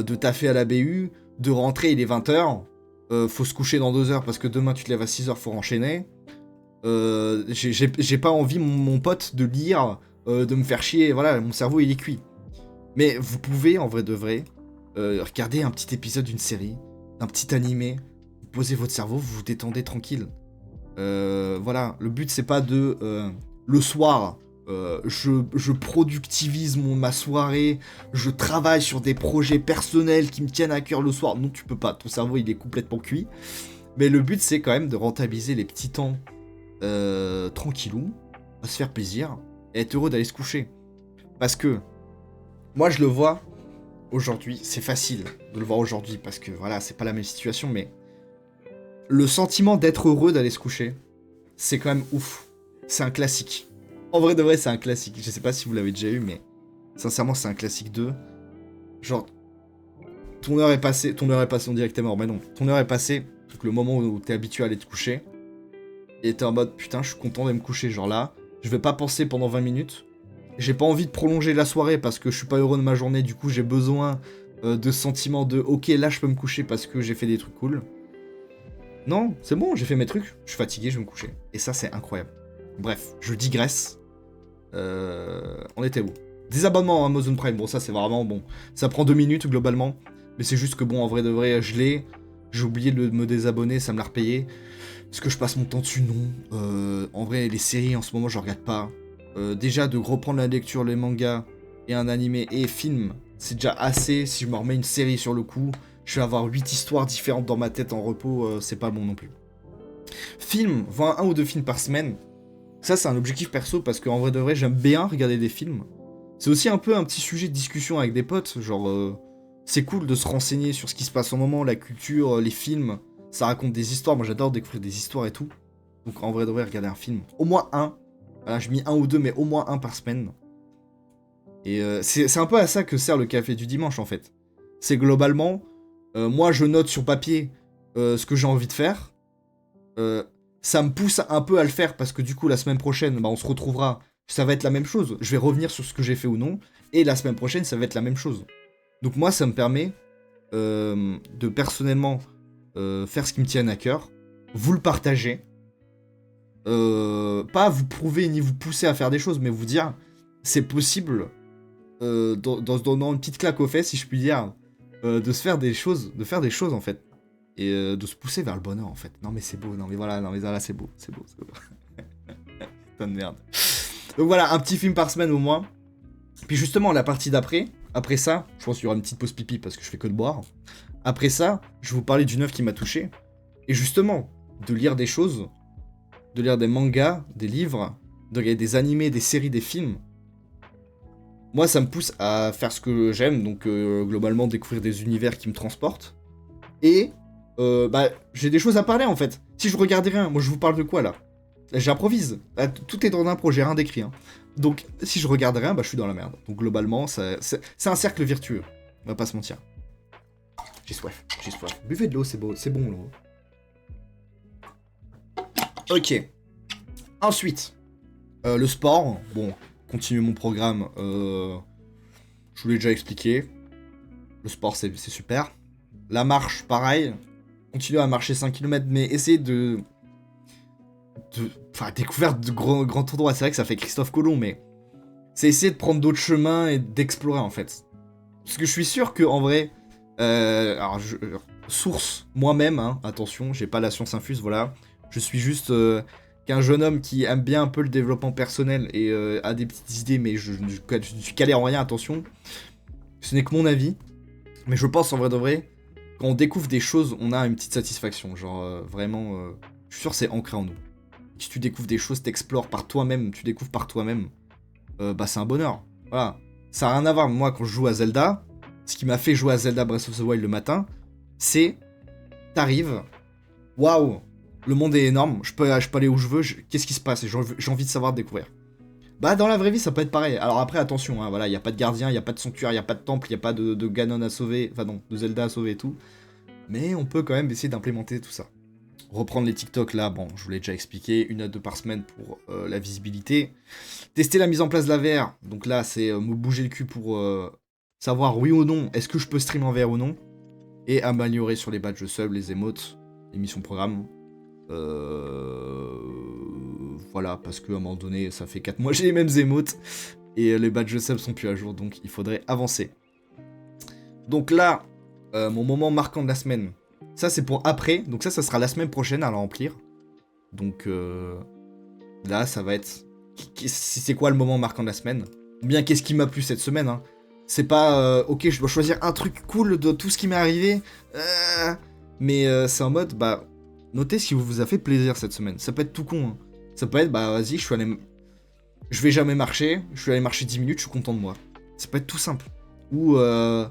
de taffer à la BU, de rentrer, il est 20h, faut se coucher dans 2 heures parce que demain tu te lèves à 6h, faut enchaîner. J'ai pas envie, mon pote, de lire, de me faire chier, voilà, mon cerveau il est cuit. Mais vous pouvez, en vrai de vrai, regarder un petit épisode d'une série, un petit animé, vous posez votre cerveau, vous vous détendez tranquille. Voilà, le but c'est pas de le soir, je productivise ma soirée, je travaille sur des projets personnels qui me tiennent à cœur le soir. Non, tu peux pas, ton cerveau il est complètement cuit. Mais le but c'est quand même de rentabiliser les petits temps tranquillou, à se faire plaisir et être heureux d'aller se coucher. Parce que moi je le vois aujourd'hui, c'est facile de le voir aujourd'hui parce que voilà, c'est pas la même situation, mais le sentiment d'être heureux d'aller se coucher, c'est quand même ouf. C'est un classique. En vrai de vrai, c'est un classique. Je sais pas si vous l'avez déjà eu, mais sincèrement, c'est un classique 2. Genre, ton heure est passée, on dirait que t'es mort, mais non. Ton heure est passée, donc le moment où t'es habitué à aller te coucher, et t'es en mode, putain, je suis content de me coucher, genre là, je vais pas penser pendant 20 minutes, j'ai pas envie de prolonger la soirée parce que je suis pas heureux de ma journée, du coup j'ai besoin de ce sentiment de, ok, là je peux me coucher parce que j'ai fait des trucs cool. Non, c'est bon, j'ai fait mes trucs, je suis fatigué, je vais me coucher. Et ça, c'est incroyable. Bref, je digresse. On était où? Désabonnement à Amazon Prime, bon ça c'est vraiment bon. Ça prend 2 minutes globalement, mais c'est juste que bon, en vrai de vrai, je l'ai. J'ai oublié de me désabonner, ça me l'a repayé. Est-ce que je passe mon temps dessus? Non. En vrai, les séries en ce moment, je regarde pas. Déjà, de reprendre la lecture, les mangas, et un animé et film, c'est déjà assez. Si je me remets une série sur le coup, je vais avoir 8 histoires différentes dans ma tête en repos, c'est pas bon non plus. Film, voir un ou deux films par semaine, ça c'est un objectif perso parce qu'en vrai de vrai, j'aime bien regarder des films. C'est aussi un peu un petit sujet de discussion avec des potes, genre c'est cool de se renseigner sur ce qui se passe au moment, la culture, les films, ça raconte des histoires, moi j'adore découvrir des histoires et tout. Donc en vrai de vrai, regarder un film, au moins un, voilà, je mis un ou deux, mais au moins un par semaine. Et c'est un peu à ça que sert le café du dimanche en fait. C'est globalement, moi je note sur papier ce que j'ai envie de faire, ça me pousse un peu à le faire parce que du coup la semaine prochaine bah, on se retrouvera, ça va être la même chose, je vais revenir sur ce que j'ai fait ou non, et la semaine prochaine ça va être la même chose. Donc moi ça me permet de personnellement faire ce qui me tient à cœur, vous le partager, pas vous prouver ni vous pousser à faire des choses, mais vous dire c'est possible dans se donnant une petite claque aux fesses si je puis dire, de faire des choses en fait. Et de se pousser vers le bonheur en fait. Non mais c'est beau, non mais voilà, non mais là c'est beau, c'est beau. Putain de merde. Donc voilà, un petit film par semaine au moins. Puis justement, la partie d'après, après ça, je pense qu'il y aura une petite pause pipi parce que je fais que de boire. Après ça, je vais vous parler d'une œuvre qui m'a touché. Et justement, de lire des choses, de lire des mangas, des livres, de regarder des animés, des séries, des films. Moi, ça me pousse à faire ce que j'aime, donc globalement découvrir des univers qui me transportent. Et bah, j'ai des choses à parler en fait. Si je regardais rien, moi je vous parle de quoi là? J'improvise. Tout est dans l'impro, j'ai rien d'écrit. Hein. Donc si je regarde rien, bah je suis dans la merde. Donc globalement, c'est un cercle vertueux. On va pas se mentir. J'ai soif, j'ai soif. Buvez de l'eau, c'est beau, c'est bon l'eau. Ok. Ensuite, le sport. Bon, continuer mon programme. Je vous l'ai déjà expliqué. Le sport, c'est super. La marche, pareil. Continuer à marcher 5 km, mais essayer de... Enfin, découverte de grands endroits. C'est vrai que ça fait Christophe Colomb, mais... C'est essayer de prendre d'autres chemins et d'explorer, en fait. Parce que je suis sûr que en vrai... source, moi-même, hein, attention, j'ai pas la science infuse, voilà. Je suis juste qu'un jeune homme qui aime bien un peu le développement personnel et a des petites idées, mais je suis calé en rien, attention. Ce n'est que mon avis. Mais je pense, en vrai de vrai... Quand on découvre des choses, on a une petite satisfaction. Genre, vraiment, je suis sûr que c'est ancré en nous. Si tu découvres des choses, t'explores par toi-même, tu découvres par toi-même, bah c'est un bonheur. Voilà. Ça n'a rien à voir, moi, quand je joue à Zelda, ce qui m'a fait jouer à Zelda Breath of the Wild le matin, c'est, t'arrives, waouh, le monde est énorme, je peux aller où je veux, qu'est-ce qui se passe? J'ai envie de savoir, de découvrir. Bah dans la vraie vie ça peut être pareil. Alors après attention, hein, voilà, il y a pas de gardien, il y a pas de sanctuaire, il y a pas de temple, il y a pas de Ganon à sauver, enfin non, de Zelda à sauver et tout. Mais on peut quand même essayer d'implémenter tout ça. Reprendre les TikTok là, bon, je vous l'ai déjà expliqué, 1 à 2 par semaine pour la visibilité. Tester la mise en place de la VR, donc là c'est me bouger le cul pour savoir oui ou non, est-ce que je peux stream en VR ou non. Et améliorer sur les badges sub, les emotes, les missions programme. Voilà, parce qu'à un moment donné, ça fait 4 mois j'ai les mêmes émotes, et les badges sub sont plus à jour, donc il faudrait avancer. Donc là, mon moment marquant de la semaine, ça c'est pour après, donc ça sera la semaine prochaine à la remplir. Donc là, ça va être... C'est quoi le moment marquant de la semaine? Ou bien qu'est-ce qui m'a plu cette semaine, hein. C'est pas, ok, je dois choisir un truc cool de tout ce qui m'est arrivé, mais c'est en mode, bah... Notez ce qui vous a fait plaisir cette semaine. Ça peut être tout con. Hein. Ça peut être, bah vas-y, je vais jamais marcher. Je suis allé marcher 10 minutes, je suis content de moi. Ça peut être tout simple. Ou, je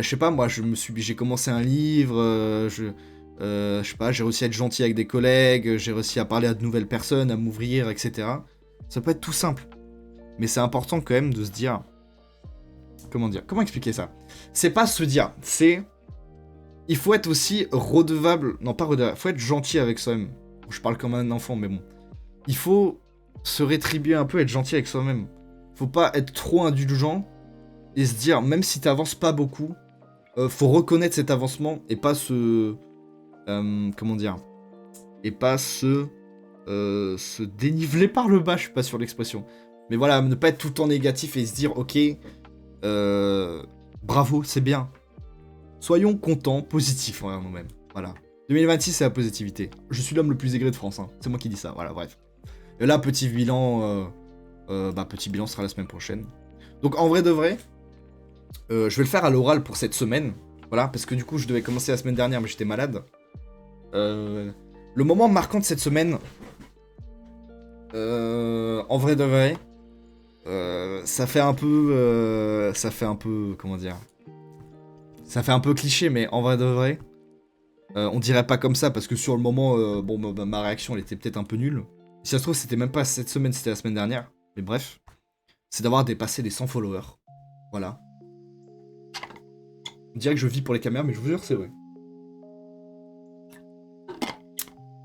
sais pas, moi, j'ai commencé un livre. Je sais pas, j'ai réussi à être gentil avec des collègues. J'ai réussi à parler à de nouvelles personnes, à m'ouvrir, etc. Ça peut être tout simple. Mais c'est important quand même de se dire... comment dire? Comment expliquer ça? C'est pas se dire, c'est... Il faut être aussi redevable... Non, pas redevable, faut être gentil avec soi-même. Je parle comme un enfant, mais bon. Il faut se rétribuer un peu, être gentil avec soi-même. Faut pas être trop indulgent et se dire, même si t'avances pas beaucoup, faut reconnaître cet avancement et pas se... comment dire? Et pas se déniveler par le bas, je suis pas sur l'expression. Mais voilà, ne pas être tout le temps négatif et se dire, ok, bravo, c'est bien. Soyons contents, positifs envers nous-mêmes. Voilà. 2026, c'est la positivité. Je suis l'homme le plus aigri de France, hein. C'est moi qui dis ça, voilà, bref. Et là, petit bilan, petit bilan sera la semaine prochaine. Donc en vrai de vrai, je vais le faire à l'oral pour cette semaine. Voilà, parce que du coup, je devais commencer la semaine dernière, mais j'étais malade. Le moment marquant de cette semaine, en vrai de vrai, ça fait un peu, comment dire, ça fait un peu cliché, mais en vrai de vrai, on dirait pas comme ça, parce que sur le moment, ma réaction, elle était peut-être un peu nulle. Si ça se trouve, c'était même pas cette semaine, c'était la semaine dernière. Mais bref, c'est d'avoir dépassé les 100 followers. Voilà. On dirait que je vis pour les caméras, mais je vous jure, c'est vrai.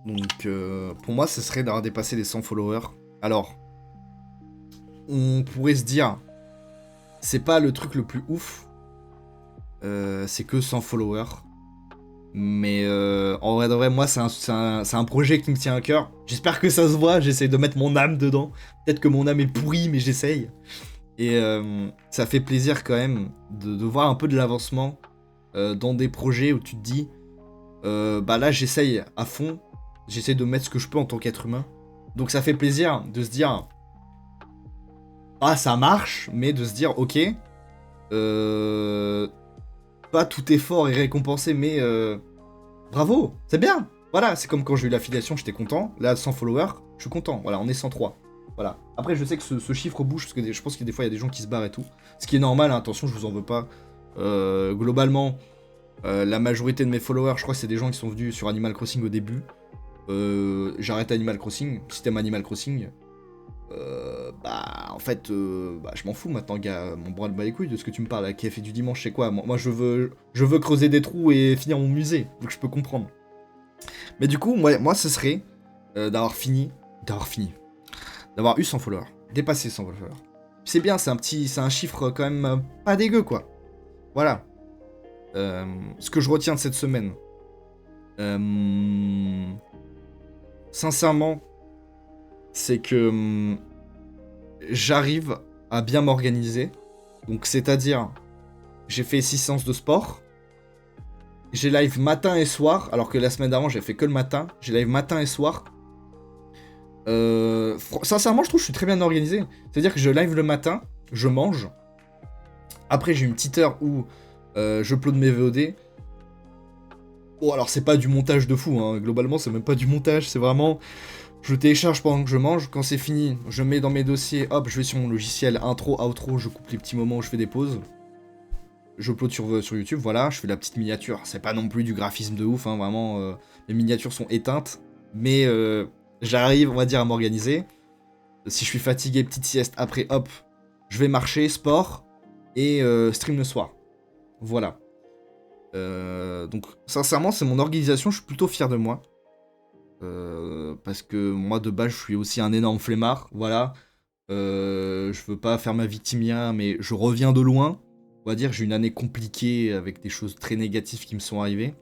Donc, pour moi, ce serait d'avoir dépassé les 100 followers. Alors, on pourrait se dire, c'est pas le truc le plus ouf. C'est que 100 followers. Mais en vrai de vrai, moi, c'est un projet qui me tient à cœur. J'espère que ça se voit, j'essaye de mettre mon âme dedans. Peut-être que mon âme est pourrie, mais j'essaye. Et ça fait plaisir quand même de voir un peu de l'avancement dans des projets où tu te dis, là, j'essaye à fond. J'essaye de mettre ce que je peux en tant qu'être humain. Donc ça fait plaisir de se dire, ça marche, mais de se dire, ok, pas tout effort est récompensé, mais bravo, c'est bien. Voilà, c'est comme quand j'ai eu l'affiliation, j'étais content. Là, 100 followers, je suis content. Voilà, on est 103. Voilà. Après, je sais que ce chiffre bouge, parce que je pense que des fois, il y a des gens qui se barrent et tout. Ce qui est normal, hein, attention, je vous en veux pas. Globalement, la majorité de mes followers, je crois que c'est des gens qui sont venus sur Animal Crossing au début. J'arrête Animal Crossing. Si t'aimes Animal Crossing, en fait, je m'en fous maintenant, gars. Mon bras de bat les couilles de ce que tu me parles, qui a fait du dimanche, c'est quoi? Moi, je veux creuser des trous et finir mon musée, donc je peux comprendre. Mais du coup, moi ce serait d'avoir eu 100 followers, dépasser 100 followers. C'est bien, c'est un chiffre quand même pas dégueu, quoi. Voilà. Ce que je retiens de cette semaine. Sincèrement, c'est que j'arrive à bien m'organiser. Donc, c'est-à-dire, j'ai fait 6 séances de sport. J'ai live matin et soir, alors que la semaine d'avant, j'ai fait que le matin. J'ai live matin et soir. Sincèrement, je trouve que je suis très bien organisé. C'est-à-dire que je live le matin, je mange. Après, j'ai une petite heure où je upload mes VOD. Bon, alors, c'est pas du montage de fou, hein. Globalement, c'est même pas du montage. C'est vraiment... Je télécharge pendant que je mange. Quand c'est fini, je mets dans mes dossiers. Hop, je vais sur mon logiciel intro, outro. Je coupe les petits moments où je fais des pauses. Je upload sur YouTube, voilà, je fais la petite miniature. C'est pas non plus du graphisme de ouf, hein, vraiment, les miniatures sont éteintes. Mais j'arrive, on va dire, à m'organiser. Si je suis fatigué, petite sieste, après, hop, je vais marcher, sport, et stream le soir. Voilà. Donc, sincèrement, c'est mon organisation, je suis plutôt fier de moi. Parce que moi, de base, je suis aussi un énorme flemmard, voilà. Je veux pas faire ma victimien, mais je reviens de loin. On va dire, j'ai une année compliquée avec des choses très négatives qui me sont arrivées.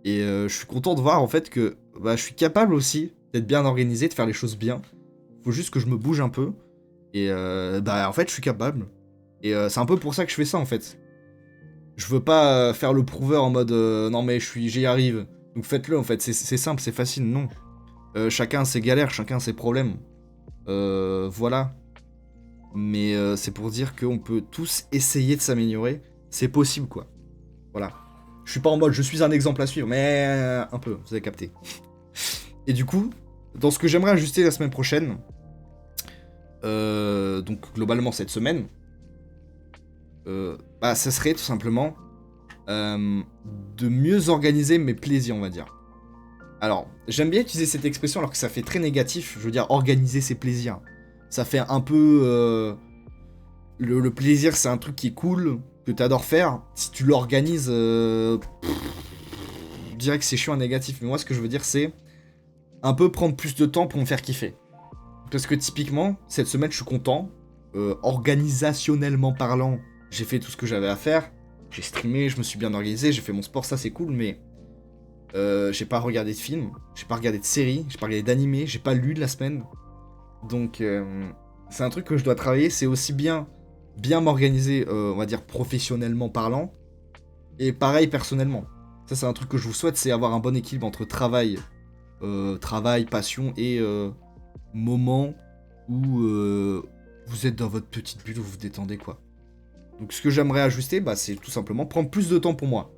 Et je suis content de voir en fait que je suis capable aussi d'être bien organisé, de faire les choses bien. Faut juste que je me bouge un peu. Et en fait, je suis capable. Et c'est un peu pour ça que je fais ça en fait. Je veux pas faire le prouveur en mode non mais j'y arrive. Donc faites-le en fait, c'est simple, c'est facile, non. Chacun a ses galères, chacun a ses problèmes. Voilà. Mais c'est pour dire qu'on peut tous essayer de s'améliorer. C'est possible, quoi. Voilà. Je suis pas en mode, je suis un exemple à suivre, mais un peu, vous avez capté. Et du coup, dans ce que j'aimerais ajuster la semaine prochaine, donc globalement cette semaine, ça serait tout simplement de mieux organiser mes plaisirs, on va dire. Alors, j'aime bien utiliser cette expression alors que ça fait très négatif, je veux dire organiser ses plaisirs. Ça fait un peu... Le plaisir, c'est un truc qui est cool, que t'adores faire. Si tu l'organises, je dirais que c'est chiant et négatif. Mais moi, ce que je veux dire, c'est un peu prendre plus de temps pour me faire kiffer. Parce que typiquement, cette semaine, je suis content. Organisationnellement parlant, j'ai fait tout ce que j'avais à faire. J'ai streamé, je me suis bien organisé, j'ai fait mon sport, ça c'est cool, mais j'ai pas regardé de film, j'ai pas regardé de série, j'ai pas regardé d'animé, j'ai pas lu de la semaine. Donc c'est un truc que je dois travailler, c'est aussi bien m'organiser, on va dire professionnellement parlant, et pareil personnellement. Ça c'est un truc que je vous souhaite, c'est avoir un bon équilibre entre travail, passion et moment où vous êtes dans votre petite bulle, où vous vous détendez quoi. Donc ce que j'aimerais ajuster, bah, c'est tout simplement prendre plus de temps pour moi.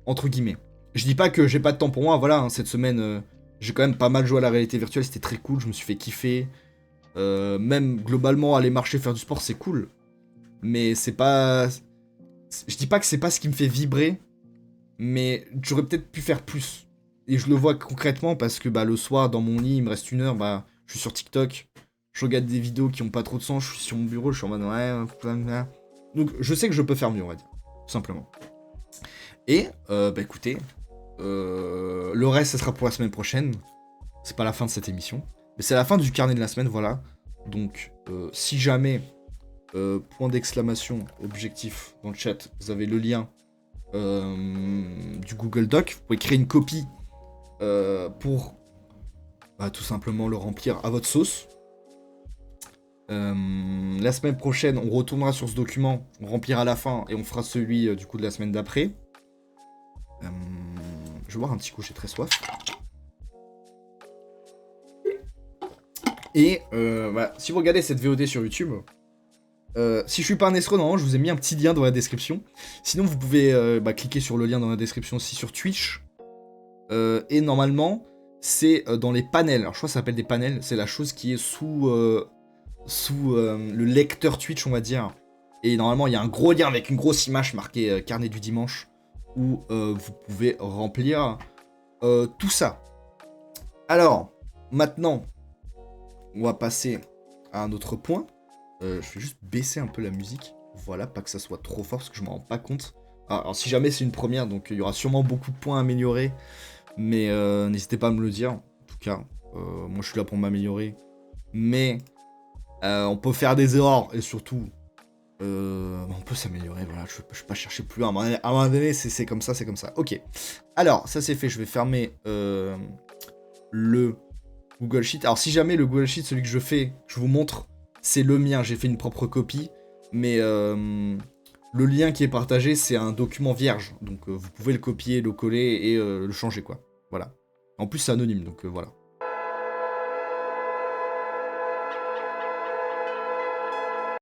Entre guillemets. Je dis pas que j'ai pas de temps pour moi, voilà, hein, cette semaine, j'ai quand même pas mal joué à la réalité virtuelle, c'était très cool, je me suis fait kiffer. Même globalement, aller marcher, faire du sport, c'est cool. Mais c'est pas... Je dis pas que c'est pas ce qui me fait vibrer, mais j'aurais peut-être pu faire plus. Et je le vois concrètement parce que bah, le soir, dans mon lit, il me reste 1 heure, bah, je suis sur TikTok, je regarde des vidéos qui ont pas trop de sens, je suis sur mon bureau, je suis en mode ouais. Donc je sais que je peux faire mieux, on va dire. Tout simplement. Et, bah écoutez, le reste, ça sera pour la semaine prochaine. C'est pas la fin de cette émission. Mais c'est la fin du carnet de la semaine, voilà. Donc, si jamais, point d'exclamation, objectif, dans le chat, vous avez le lien du Google Doc, vous pouvez créer une copie pour bah, tout simplement le remplir à votre sauce. La semaine prochaine, on retournera sur ce document, on remplira à la fin et on fera celui du coup de la semaine d'après. Je vais boire un petit coup, j'ai très soif. Et voilà, si vous regardez cette VOD sur YouTube, si je suis pas un escroc, normalement je vous ai mis un petit lien dans la description. Sinon vous pouvez cliquer sur le lien dans la description aussi sur Twitch. Et normalement c'est dans les panels. Alors je crois que ça s'appelle des panels. C'est la chose qui est sous le lecteur Twitch on va dire. Et normalement il y a un gros lien avec une grosse image marquée carnet du dimanche où vous pouvez remplir tout ça. Alors maintenant on va passer à un autre point. Je vais juste baisser un peu la musique. Voilà, pas que ça soit trop fort parce que je m'en rends pas compte. Alors si jamais c'est une première, donc il y aura sûrement beaucoup de points à améliorer. Mais n'hésitez pas à me le dire. En tout cas, moi je suis là pour m'améliorer. Mais on peut faire des erreurs et surtout, on peut s'améliorer. Voilà, je vais pas chercher plus. À un moment donné, c'est comme ça, c'est comme ça. Ok. Alors, ça c'est fait. Je vais fermer le Google Sheet. Alors, si jamais le Google Sheet, celui que je fais, je vous montre, c'est le mien. J'ai fait une propre copie. Mais le lien qui est partagé, c'est un document vierge. Donc, vous pouvez le copier, le coller et le changer, quoi. Voilà. En plus, c'est anonyme, donc voilà.